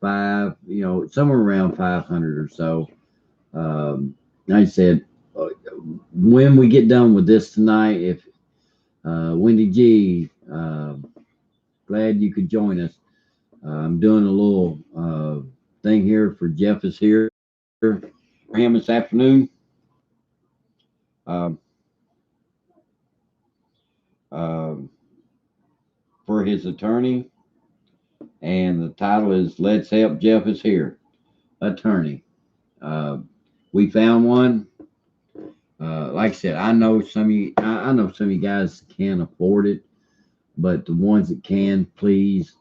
5, somewhere around 500 or so. Like I said, when we get done with this tonight, if Wendy G, glad you could join us. I'm doing a little thing here for Jeff is here for him this afternoon. Um, um, for his attorney, and the title is "Let's Help Jeff is Here." Attorney. Uh, we found one. Like I said, I know some of you. I know some of you guys can't afford it, but the ones that can, please.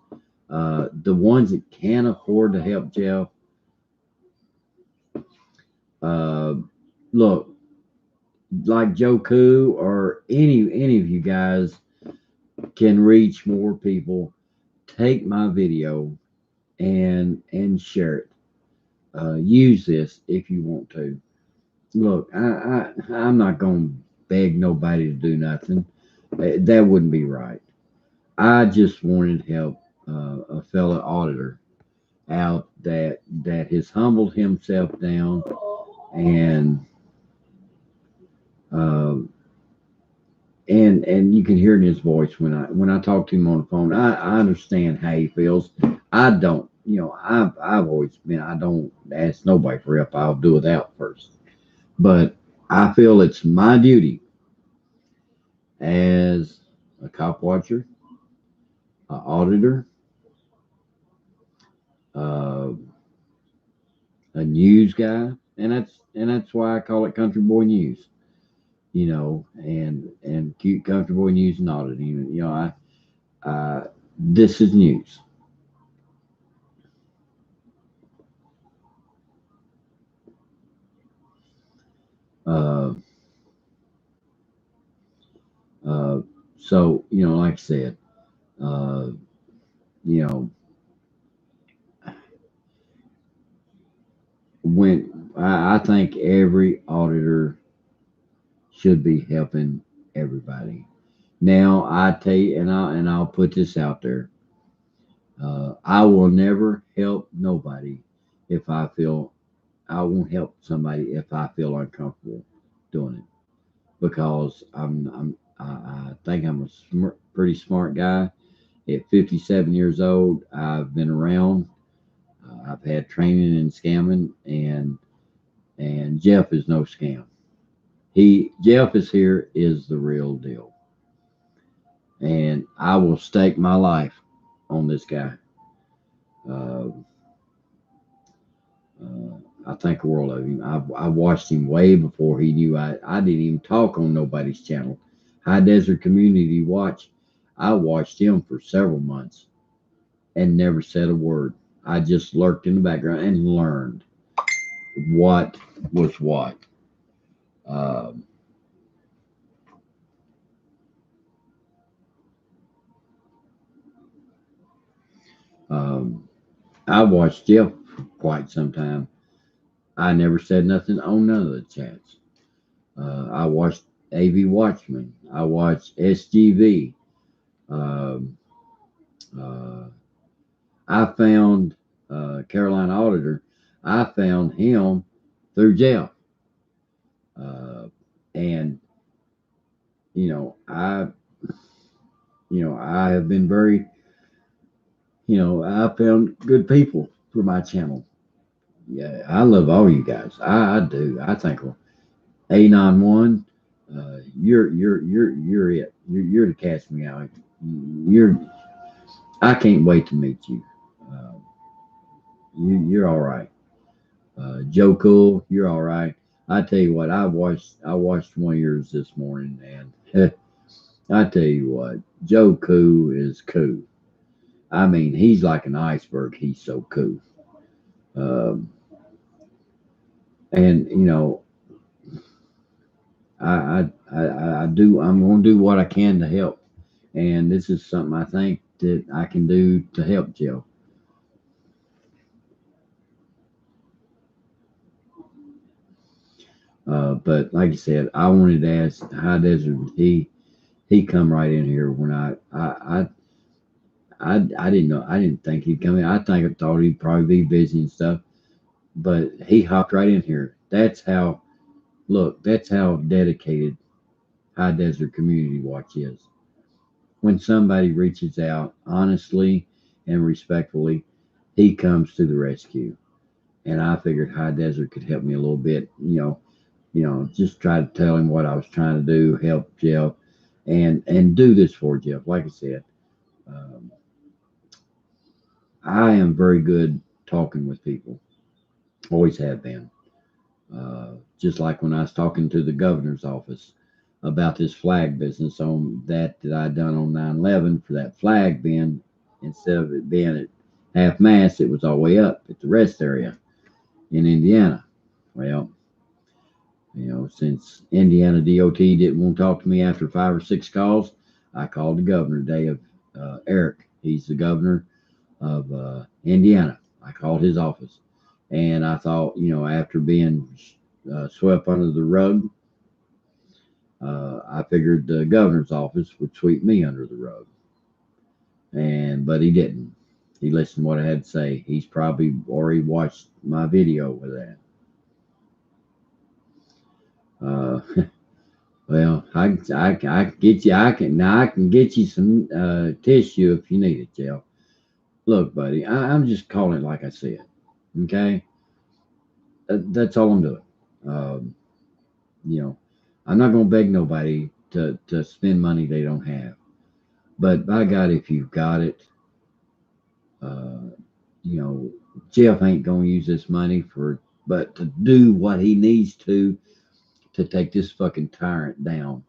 The ones that can afford to help Jeff. Uh, Look, like Joe Koo or any of you guys can reach more people. Take my video and share it. Use this if you want to. Look, I'm not going to beg nobody to do nothing. That wouldn't be right. I just wanted to help a fellow auditor out that has humbled himself down, and uh, and you can hear it in his voice when I talk to him on the phone. I understand how he feels. I don't. I've always been. I don't ask nobody for help. I'll do it out first. But I feel it's my duty as a cop watcher, an auditor, uh, a news guy, and that's why I call it Country Boy News. And cute Country Boy News and auditing. This is news. Uh, uh, so like I said, uh, you know, when I think every auditor should be helping everybody. Now I tell you, and I'll put this out there. I will never help nobody if I feel I won't help somebody if I feel uncomfortable doing it, because I think I'm a pretty smart guy. At 57 years old, I've been around. I've had training in scamming, and Jeff is no scam. Jeff is here is the real deal, and I will stake my life on this guy. Uh, I think a world of him. I watched him way before he knew I didn't even talk on nobody's channel. High Desert Community Watch. I watched him for several months and never said a word. I just lurked in the background and learned what was what. Um, um, I watched Jeff for quite some time. I never said nothing on none of the chats. I watched AV Watchman. I watched SGV. Um, uh, I found Carolina Auditor. I found him through Jeff, uh, and you know I I have been very I found good people for my channel. Yeah, I love all you guys. I do. I think A91. You're it. You're to catch me out. You're. I can't wait to meet you. Uh, you're all right. Joe Cool, you're all right. I tell you what, I watched one of yours this morning, and I tell you what, Joe Cool is cool. I mean, he's like an iceberg. He's so cool. Um, and you know, I do. I'm going to do what I can to help. And this is something I think that I can do to help Joe. But like I said, I wanted to ask High Desert. He come right in here when I didn't know. I didn't think he'd come in. I thought he'd probably be busy and stuff. But he hopped right in here. That's how. Look, that's how dedicated High Desert Community Watch is. When somebody reaches out honestly and respectfully, he comes to the rescue. And I figured High Desert could help me a little bit. Just try to tell him what I was trying to do, help Jeff, and do this for Jeff. Like I said, um, I am very good talking with people. Always have been. Just like when I was talking to the governor's office about this flag business on that I done on 9/11 for that flag being instead of it being at half mast, it was all the way up at the rest area in Indiana. Well, since Indiana DOT didn't want to talk to me after 5 or 6 calls, I called the governor, Dave Eric. He's the governor of Indiana. I called his office, and I thought, after being swept under the rug, I figured the governor's office would sweep me under the rug, but he didn't. He listened to what I had to say. He's probably already watched my video with that. Uh, well, I can get you. I can get you some tissue if you need it, Jeff. Look, buddy, I'm just calling it like I said. Okay, that's all I'm doing. Um, you know, I'm not gonna beg nobody to spend money they don't have. But by God, if you've got it, uh, you know, Jeff ain't gonna use this money but to do what he needs to take this fucking tyrant down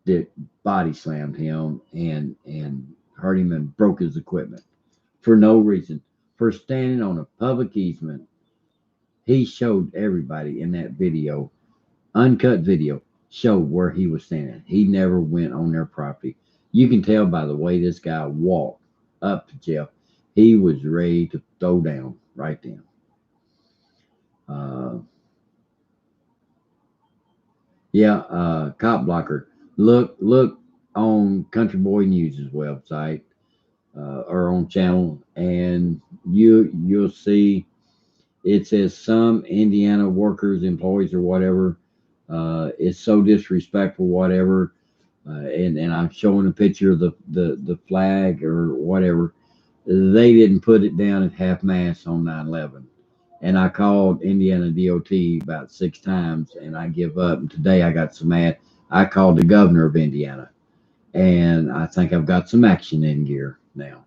that body slammed him and hurt him and broke his equipment for no reason, for standing on a public easement. He showed everybody in that video, uncut video, showed where he was standing. He never went on their property. You can tell by the way this guy walked up to Jeff. He was ready to throw down right then. Uh, Cop Blocker. Look on Country Boy News' website or on channel, and you'll see it says some Indiana workers, employees, or whatever. It's so disrespectful, whatever. And I'm showing a picture of the flag or whatever. They didn't put it down at half mast on 9/11. And I called Indiana DOT about 6 times, and I give up. And today I got some mad. I called the governor of Indiana, and I think I've got some action in gear now.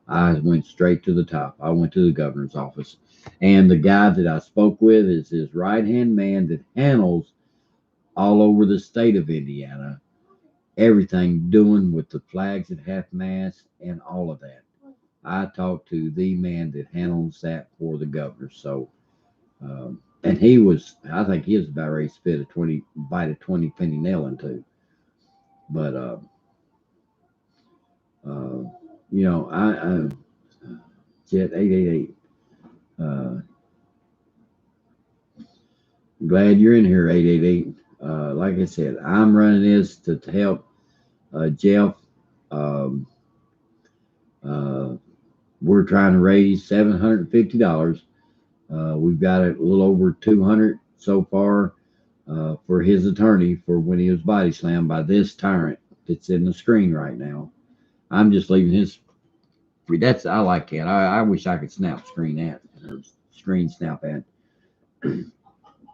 I went straight to the top. I went to the governor's office, and the guy that I spoke with is his right hand man that handles all over the state of Indiana everything doing with the flags at half mast and all of that. I talked to the man that handles that for the governor. So, and I think he was about ready to bite a 20 penny nail into. But, uh, Jet 888. Uh, Glad you're in here, 888. Like I said, I'm running this to help Jeff. Um, uh, we're trying to raise $750. We've got a little over 200 so far for his attorney for when he was body slammed by this tyrant that's in the screen right now. I'm just leaving his. I like that. I wish I could snap screen that or screen snap that.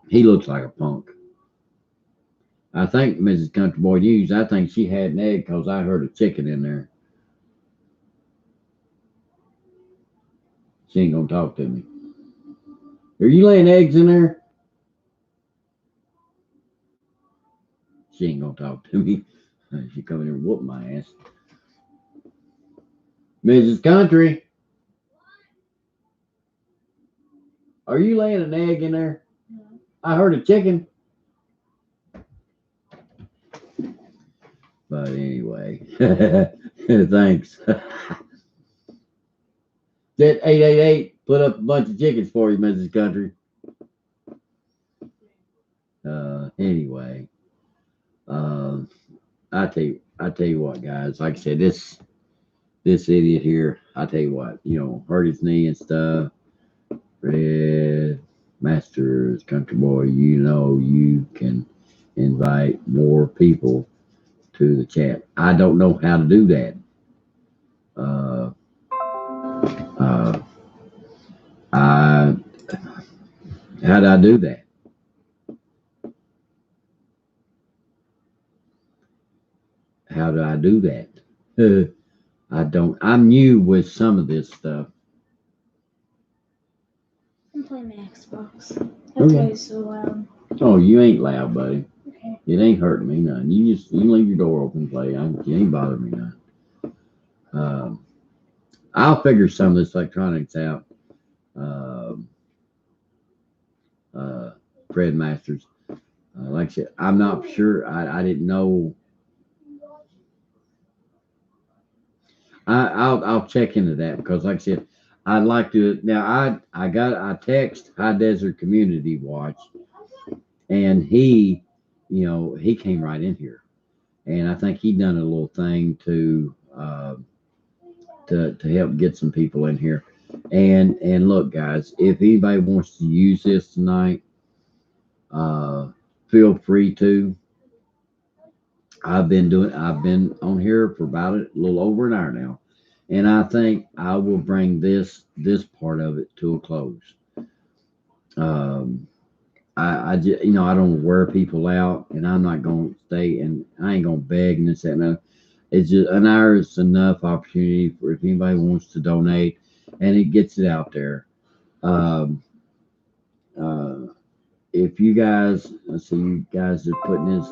He looks like a punk. I think Mrs. Country Boy News. I think she had an egg because I heard a chicken in there. She ain't gonna talk to me. Are you laying eggs in there? She ain't gonna talk to me. She come in here and whoop my ass. Mrs. Country, are you laying an egg in there? No. I heard a chicken. But anyway, thanks. That 888 put up a bunch of chickens for you, Mrs. Country. Anyway, I tell you what, guys. Like I said, this idiot here. I tell you what, hurt his knee and stuff. Red Masters Country Boy, you can invite more people to the chat. I don't know how to do that. How do I do that? How do I do that? I don't. I'm new with some of this stuff. I'm playing my Xbox. That's Okay. why it's so loud. Oh, you ain't loud, buddy. Okay. It ain't hurting me none. You leave your door open, play. You ain't bothering me none. I'll figure some of this electronics out. Fred Masters. Like I said, I'm not sure. I didn't know. I'll check into that because, like I said, I'd like to. Now I text High Desert Community Watch, and he came right in here, and I think he done a little thing to help get some people in here. And look, guys, if anybody wants to use this tonight, feel free to. I've been on here for about a little over an hour now, and I think I will bring this part of it to a close. I just, I don't wear people out, and I'm not going to stay, and I ain't going to beg and this, that, and that. It's just an hour is enough opportunity for if anybody wants to donate, and it gets it out there. If you guys, let's see, you guys are putting this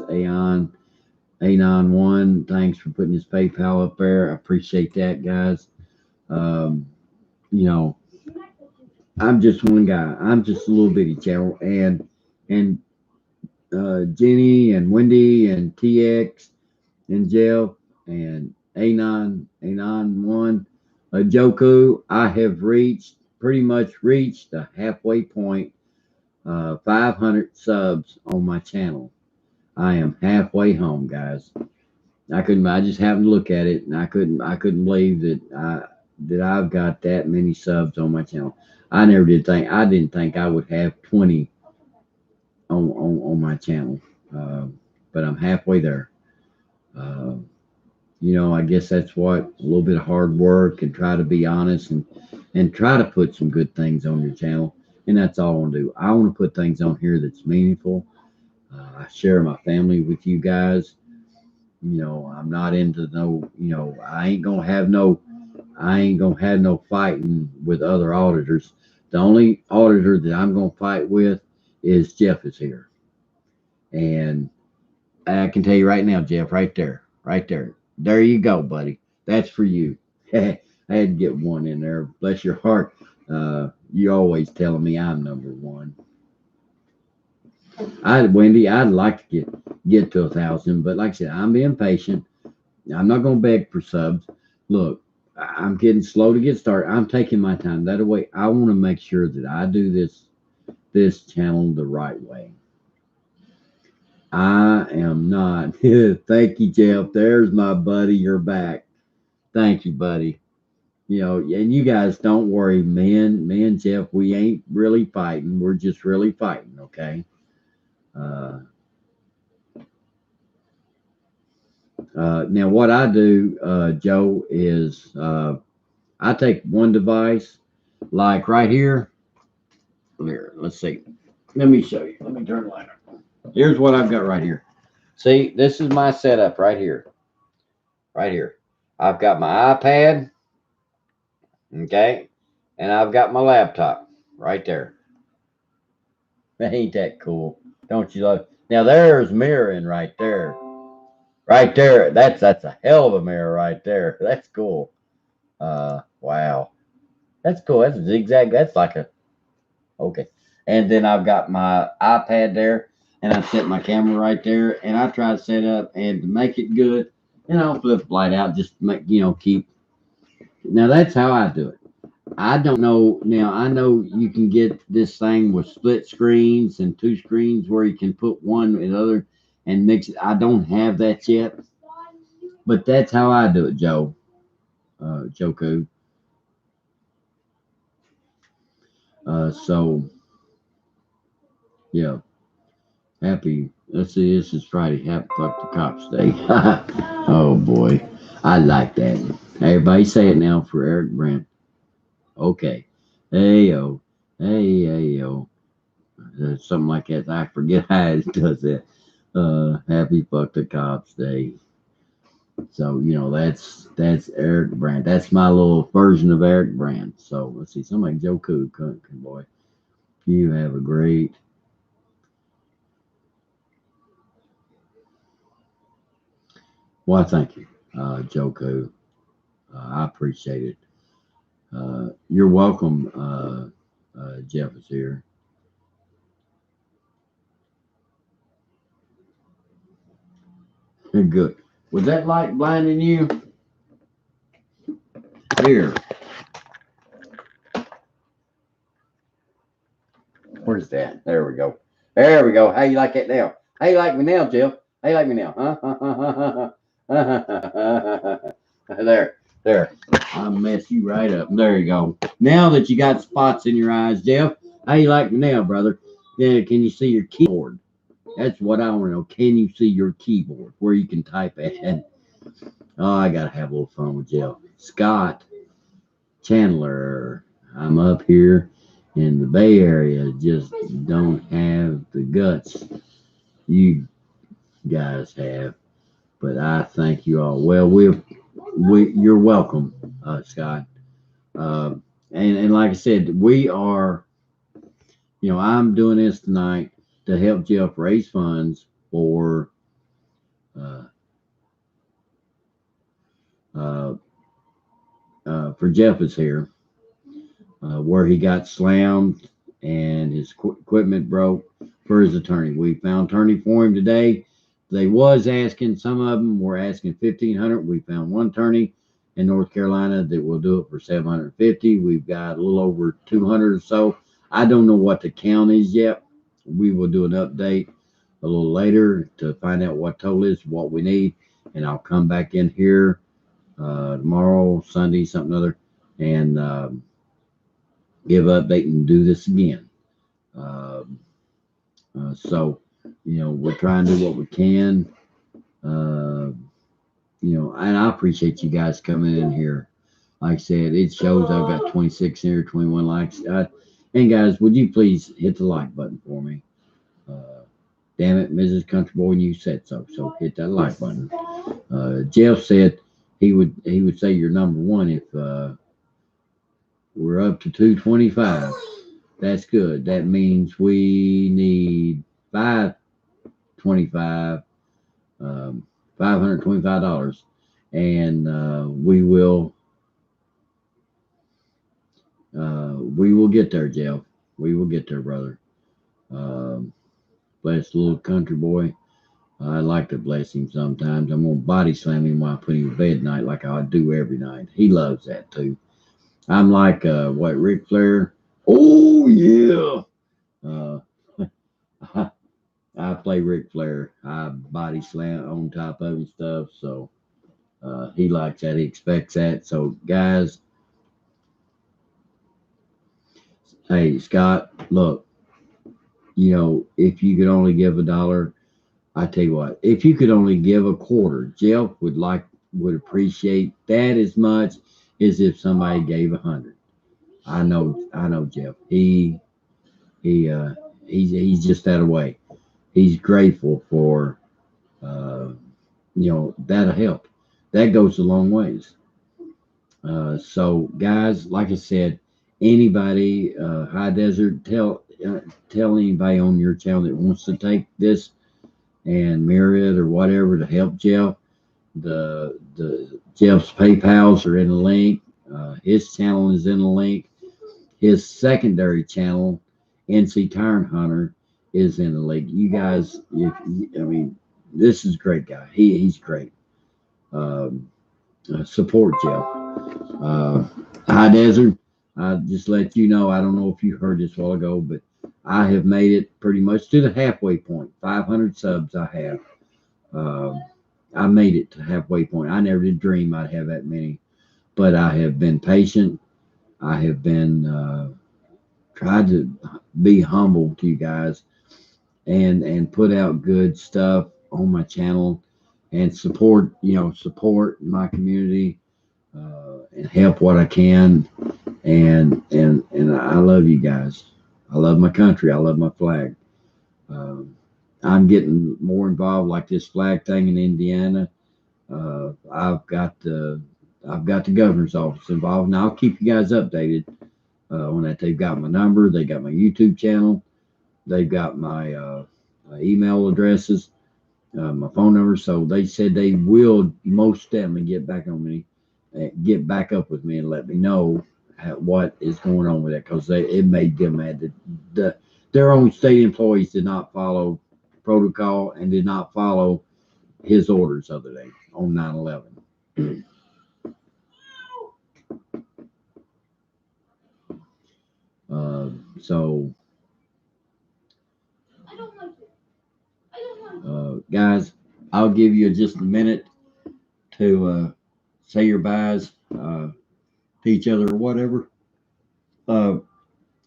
Anon1, thanks for putting this PayPal up there. I appreciate that, guys. I'm just one guy. I'm just a little bitty channel, and Jenny and Wendy and TX and Jeff and Anon1, Joku. I have pretty much reached the halfway point. 500 subs on my channel. I am halfway home, guys. I just happened to look at it, and I couldn't believe that I've got that many subs on my channel. I didn't think I would have 20 on my channel, but I'm halfway there. I guess that's what a little bit of hard work and try to be honest and try to put some good things on your channel, and that's all I want to do. I want to put things on here that's meaningful. I share my family with you guys. I'm not into I ain't gonna have no fighting with other auditors. The only auditor that I'm gonna fight with is Jeff is here. And I can tell you right now, Jeff, right there. There you go, buddy. That's for you. I had to get one in there. Bless your heart. You always telling me I'm number one. Wendy, I'd like to get to 1,000, but like I said, I'm being patient. I'm not going to beg for subs. Look, I'm getting slow to get started. I'm taking my time. That way, I want to make sure that I do this channel the right way. I am not. Thank you, Jeff. There's my buddy. You're back. Thank you, buddy. And you guys don't worry. Me and Jeff, we ain't really fighting. We're just really fighting, okay? Now what I do, Joe, is I take one device, like right here. Here, let's see. Let me show you. Let me turn the light on. Here's what I've got right here. See, this is my setup right here. Right here. I've got my iPad, okay, and I've got my laptop right there. Ain't that cool? Don't you love it? Now there's mirroring right there. Right there. That's a hell of a mirror right there. That's cool. Wow. That's cool. That's a zigzag. That's like a okay. And then I've got my iPad there, and I set my camera right there, and I try to set up and to make it good. Flip the light out, just make keep. Now that's how I do it. I don't know. Now I know you can get this thing with split screens and two screens where you can put one and other and mix it. I don't have that yet, but that's how I do it, Joe. Joku. So yeah, happy. Let's see. This is Friday. Happy Fuck the Cops Day. Oh boy, I like that. Everybody say it now for Eric Brandt. Okay. Hey yo. Hey yo. Something like that. I forget how it does that. Happy Fuck the Cops Day. So that's Eric Brandt. That's my little version of Eric Brandt. So let's see. Somebody Joku, boy. You have a great. Well, thank you, Joku. I appreciate it. You're welcome. Jeff is here. Good. Was that light blinding you? Here. Where's that? There we go. There we go. How you like that now? How you like me now, Jeff? How you like me now? Huh? There. I'll mess you right up. There you go. Now that you got spots in your eyes, Jeff, how you like me now, brother? Yeah, can you see your keyboard? That's what I want to know. Can you see your keyboard where you can type at? Oh, I gotta have a little fun with Jeff. Scott Chandler. I'm up here in the Bay Area. Just don't have the guts you guys have. But I thank you all. Well, you're welcome, Scott. And like I said, we are. I'm doing this tonight to help Jeff raise funds for Jeff is here, where he got slammed and his equipment broke for his attorney. We found attorney for him today. They was asking, some of them were asking $1,500. We found one attorney in North Carolina that will do it for $750. We've got a little over 200 or so. I don't know what the count is yet. We will do an update a little later to find out what total is, what we need, and I'll come back in here tomorrow, Sunday, something other, and give update and do this again. So we're trying to do what we can. And I appreciate you guys coming in here. Like I said, it shows I've got 26 here, 21 likes. And guys, would you please hit the like button for me? Damn it, Mrs. Country Boy, you said so. So hit that like button. Jeff said he would say you're number one if we're up to 225. That's good. That means we need $525, $525, and we will get there, Jeff. We will get there, brother. Bless the little country boy. I like to bless him sometimes. I'm gonna body slam him while I put him to bed at night, like I do every night. He loves that too. I'm like Ric Flair. Oh yeah. I play Ric Flair. I body slam on top of him stuff. So he likes that. He expects that. So guys, hey Scott, look, if you could only give $1, I tell you what, if you could only give a quarter, Jeff would appreciate that as much as if somebody gave 100. I know Jeff. He's just that way. He's grateful for that'll help. That goes a long ways. So guys, like I said, anybody High Desert, tell anybody on your channel that wants to take this and mirror it or whatever to help Jeff. The Jeff's PayPal's are in the link. His channel is in the link. His secondary channel, NC Tire Hunter, is in the link. You guys, I mean, this is a great guy. He's great. Um, Support Jeff. High Desert. I just let you know. I don't know if you heard this a while ago, but I have made it pretty much to the halfway point. 500 subs I have. I made it to halfway point. I never did dream I'd have that many, but I have been patient. I have been tried to be humble to you guys and put out good stuff on my channel and support support my community and help what I can and I love you guys. I love my country. I love my flag. Um, I'm getting more involved, like this flag thing in Indiana. I've got the governor's office involved, and I'll keep you guys updated on that. They've got my number. They got my YouTube channel. They've got my email addresses, my phone number. So they said they will most definitely get back on me, get back up with me, and let me know what is going on with it, because it made them mad that their own state employees did not follow protocol and did not follow his orders the other day on 9/11. So, guys, I'll give you just a minute to say your byes to each other or whatever. Like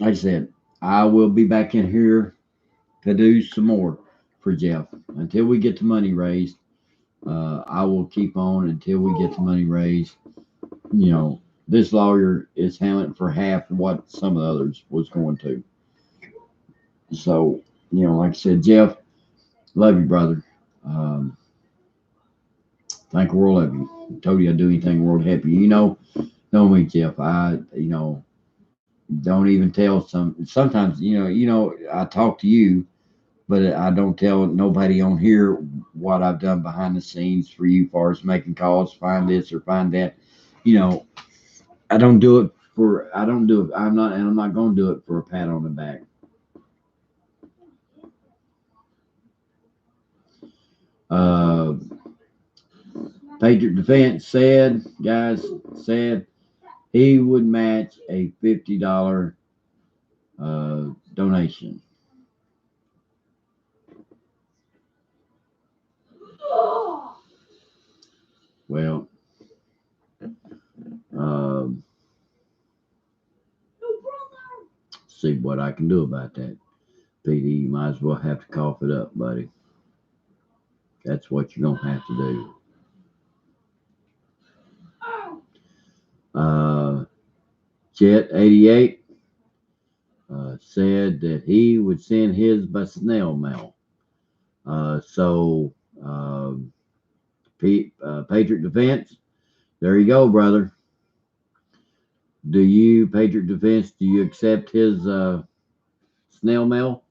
I said, I will be back in here to do some more for Jeff until we get the money raised. I will keep on until we get the money raised. You know, this lawyer is handling for half what some of the others was going to. So, like I said, Jeff, love you, brother. Um, Think the world of you. Told you I'd do anything in the world to help you. Know me, Jeff. Don't even tell sometimes, I talk to you, but I don't tell nobody on here what I've done behind the scenes for you, as far as making calls, find this or find that. You know, I don't do it I don't do it. I'm not going to do it for a pat on the back. Uh, Patriot Defense said he would match a $50 donation. Well, um, see what I can do about that. PD, you might as well have to cough it up, buddy. That's what you're gonna have to do. Chet88 said that he would send his by snail mail. So Patriot Defense, there you go, brother. Patriot Defense, do you accept his snail mail?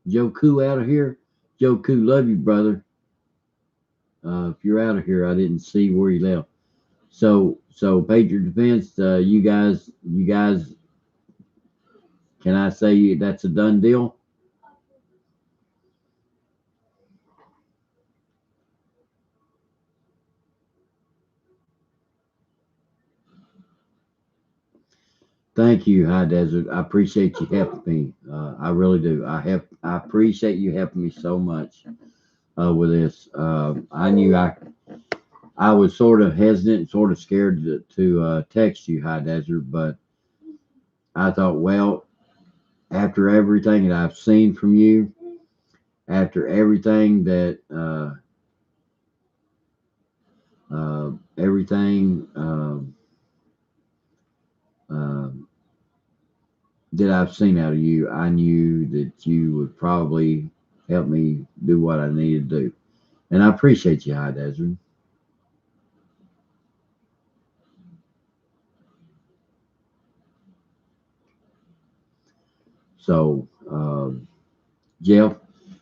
Joe Koo out of here. Joe Koo, love you, brother. If you're out of here, I didn't see where you left. So Patriot Defense, you guys, can I say that's a done deal? Thank you, High Desert. I appreciate you helping me. I really do. I appreciate you helping me so much with this. I knew I was sort of hesitant, sort of scared to text you, High Desert, but I thought, well, after everything that I've seen from you, after everything that everything that I've seen out of you, I knew that you would probably help me do what I needed to do. And I appreciate you, High Desert. So, Jeff,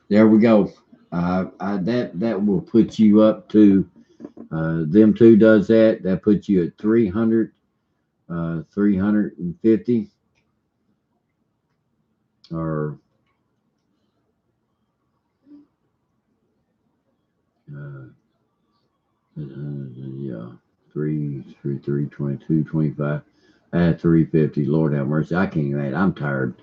there we go. That will put you up to them two does that. That puts you at 300, 350 or uh, yeah, 22, 25. At 350. Lord have mercy. I can't even. I'm tired.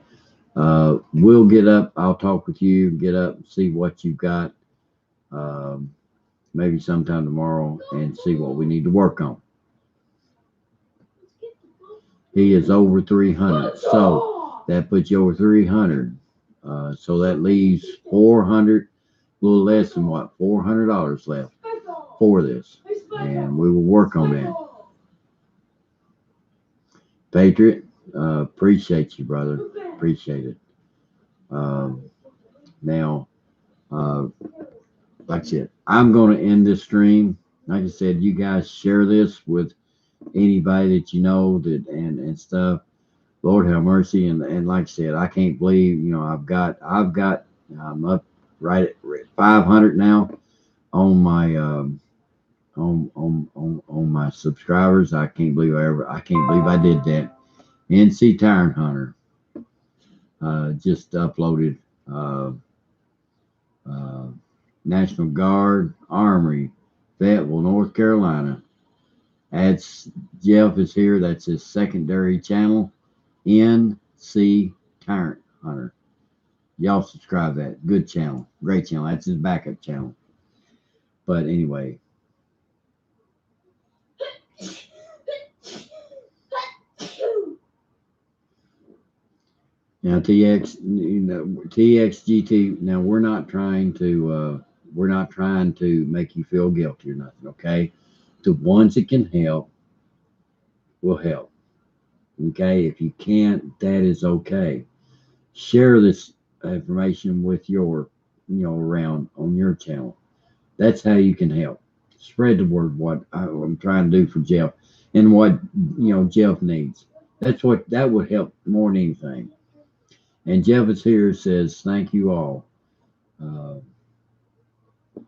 We'll get up. I'll talk with you. Get up. See what you've got. Um, maybe sometime tomorrow and see what we need to work on. He is over 300. So that puts you over 300. So that leaves 400, a little less than what, $400 left for this. And we will work on that. Patriot, appreciate you, brother. Appreciate it. Now, like I said, I'm going to end this stream. Like I said, you guys share this with anybody that you know that and stuff. Lord have mercy. And like I said, I can't believe, I'm up right at 500 now on my, on my subscribers. I can't believe I did that. NC Tire Hunter, just uploaded, National Guard, Armory, Fayetteville, North Carolina. That's Jeff is here. That's his secondary channel, NC Tyrant Hunter. Y'all subscribe to that. Good channel. Great channel. That's his backup channel. But anyway. Now TXGT. Now we're not trying to make you feel guilty or nothing. Okay, the ones that can help will help. Okay, if you can't, that is okay. Share this information with your, around on your channel. That's how you can help. Spread the word. What I'm trying to do for Jeff and what Jeff needs. That would help more than anything. And Jeff is here, says, thank you all.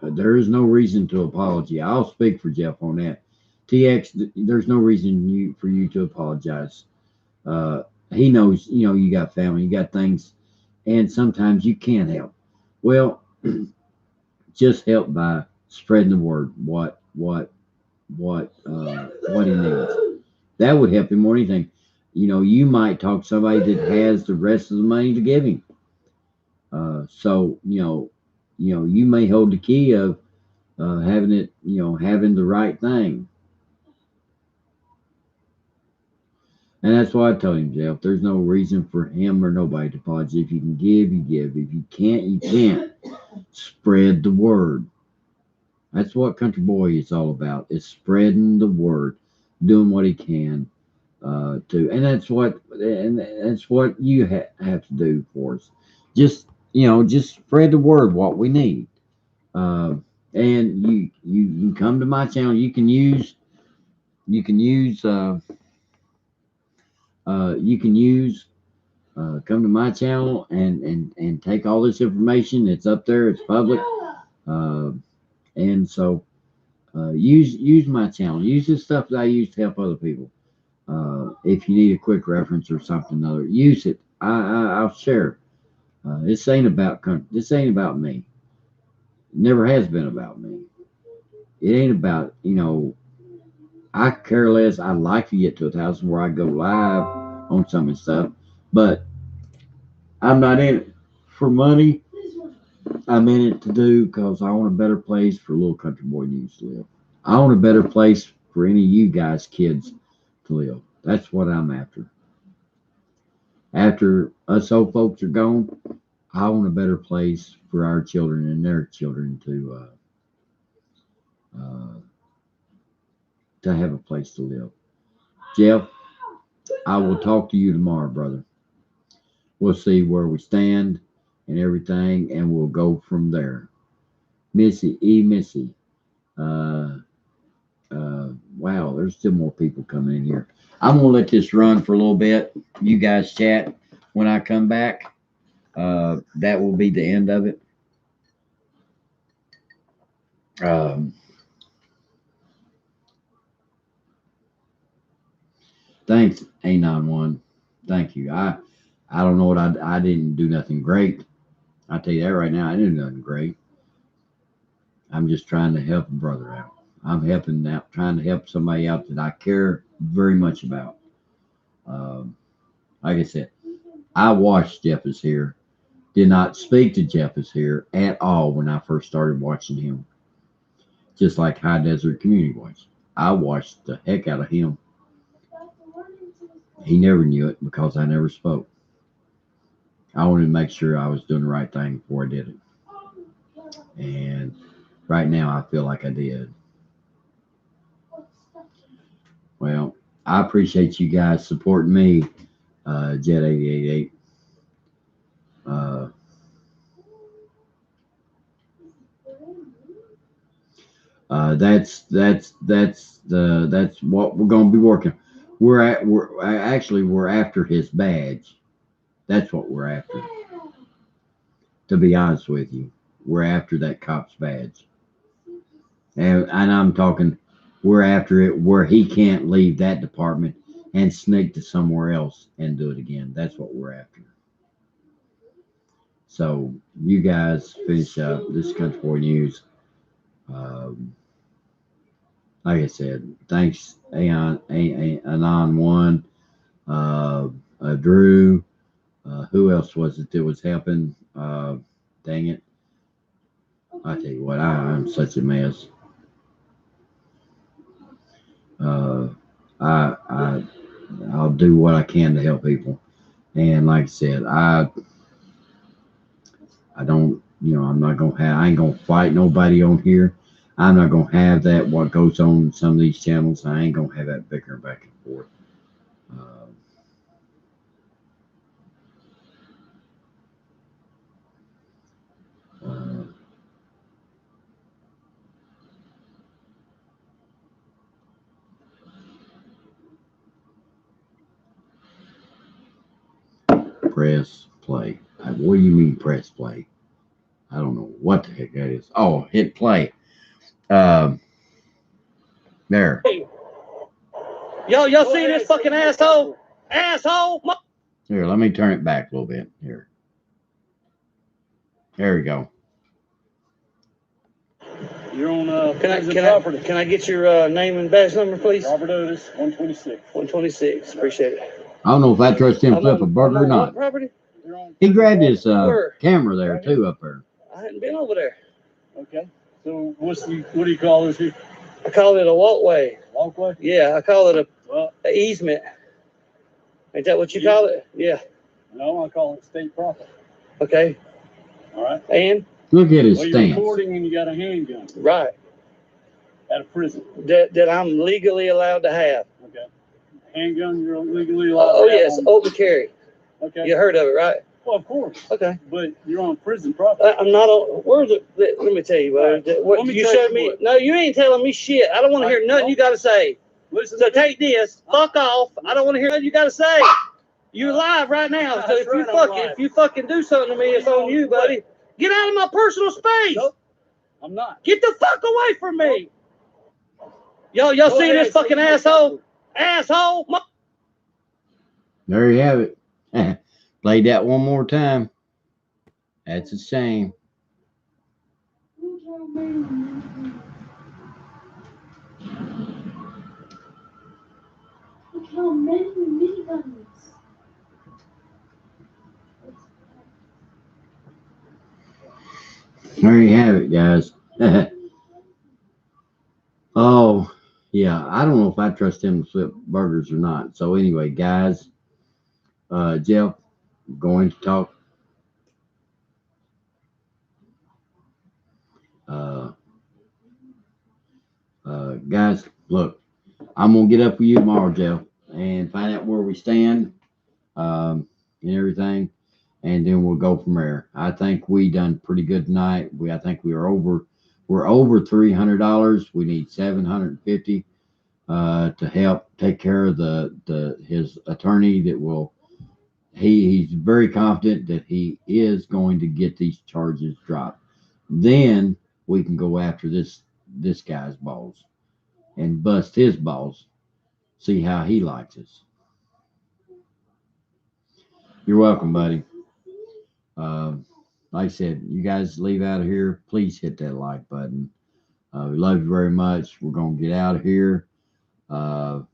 There is no reason to apologize. I'll speak for Jeff on that. TX, there's no reason for you to apologize. He knows, you got family, you got things, and sometimes you can't help. Well, just help by spreading the word. What he needs. That would help him more than anything. You might talk to somebody that has the rest of the money to give him. So you may hold the key of having it, having the right thing. And that's why I told him, Jeff, there's no reason for him or nobody to apologize. If you can give, you give. If you can't, you can't. Spread the word. That's what Country Boy is all about. Is spreading the word, doing what he can. And that's what you have to do for us. Just spread the word what we need. And you can come to my channel. You can use come to my channel and take all this information. It's up there. It's public. And so use my channel. Use the stuff that I use to help other people. If you need a quick reference or something other, use it. I'll share. This ain't about me. It never has been about me. It ain't about, I care less. I'd like to get to 1,000 where I go live on some of the stuff, but I'm not in it for money. I'm in it to do because I want a better place for little country boy needs to live. I want a better place for any of you guys, kids, to live. That's what I'm after. After us old folks are gone, I want a better place for our children and their children to have a place to live. Jeff, I will talk to you tomorrow, brother. We'll see where we stand and everything, and we'll go from there. Missy. Wow, there's still more people coming in here. I'm going to let this run for a little bit. You guys chat when I come back. that will be the end of it. Thanks, A91. Thank you. I don't know what I didn't do nothing great. I tell you that right now. I didn't do nothing great. I'm just trying to help a brother out. I'm helping out, trying to help somebody out that I care very much about. Um, like I said, I watched Jeff is here. Did not speak to Jeff is here at all when I first started watching him. Just like High Desert Community Voice. I watched the heck out of him. He never knew it because I never spoke. I wanted to make sure I was doing the right thing before I did it. And right now I feel like I did. Well, I appreciate you guys supporting me, Jet888. That's what we're gonna be working. We're after his badge. That's what we're after. To be honest with you, we're after that cop's badge, and I'm talking. We're after it where he can't leave that department and sneak to somewhere else and do it again. That's what we're after. So you guys finish up this Country Boy News. Um, like I said, thanks Anon One, Drew. Who else was it that was helping? Dang it! I tell you what, I'm such a mess. I I'll do what I can to help people, and like I said, I don't, I'm not gonna have, I ain't gonna fight nobody on here. I'm not gonna have that. What goes on some of these channels, I ain't gonna have that bickering back and forth. Uh, uh, press play. What do you mean press play? I don't know what the heck that is. Oh, hit play. Um, there. Hey, y'all seen this fucking asshole? Asshole! Here, let me turn it back a little bit. Here. There we go. You're on Can I get your name and badge number, please? Robert Otis, 126. 126. Appreciate it. I don't know if I trust him to flip a burger or I'm on not. what property? He grabbed his Where? camera there too up there. I hadn't been over there. Okay. So what do you call this here? I call it a walkway. Walkway? Yeah, I call it Well, a easement. Ain't that what you call it? Yeah. no, I call it state property. Okay. All right. And Look at his Well, you're stance. recording and you got a handgun right, at a prison. that I'm legally allowed to have. Okay. Handgun, you're legally allowed Oh to have yes, on- open carry. Okay. You heard of it, right? Well, of course. Okay. But you're on prison property. I'm not on. Where's it? Let me tell you, buddy. What Let me you tell showed you me? what. No, you ain't telling me shit. I don't want to hear nothing you got to say. Listen So to me. take this. Fuck off. I don't want to hear nothing you got to say. You're live right now. So That's right, I'm live. if you fucking do something to me, it's on you, buddy. Get out of my personal space. Nope. I'm not. Get the fuck away from me. Y'all Go seen ahead, this fucking see. asshole? Asshole. There you have it. Play that one more time. That's a shame. Look how many miniguns. There you have it, guys. Oh, yeah. I don't know if I trust him to flip burgers or not. So anyway, guys, Jeff, going to talk. Guys, look, I'm gonna get up with you tomorrow, Jeff, and find out where we stand, and everything, and then we'll go from there. I think we done pretty good tonight. I think we're over $300. We need $750 to help take care of his attorney that will he's very confident that he is going to get these charges dropped. Then we can go after this guy's balls and bust his balls. See how he likes us. You're welcome, buddy. Like I said, you guys leave out of here, please hit that like button. We love you very much. We're going to get out of here. All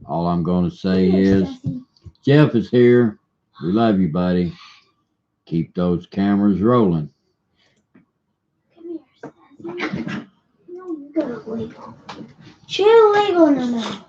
I'm going to say is Jeff is here. We love you, buddy. Keep those cameras rolling. Come here, Sassy. No, you got a Lego. She had a Lego in her mouth.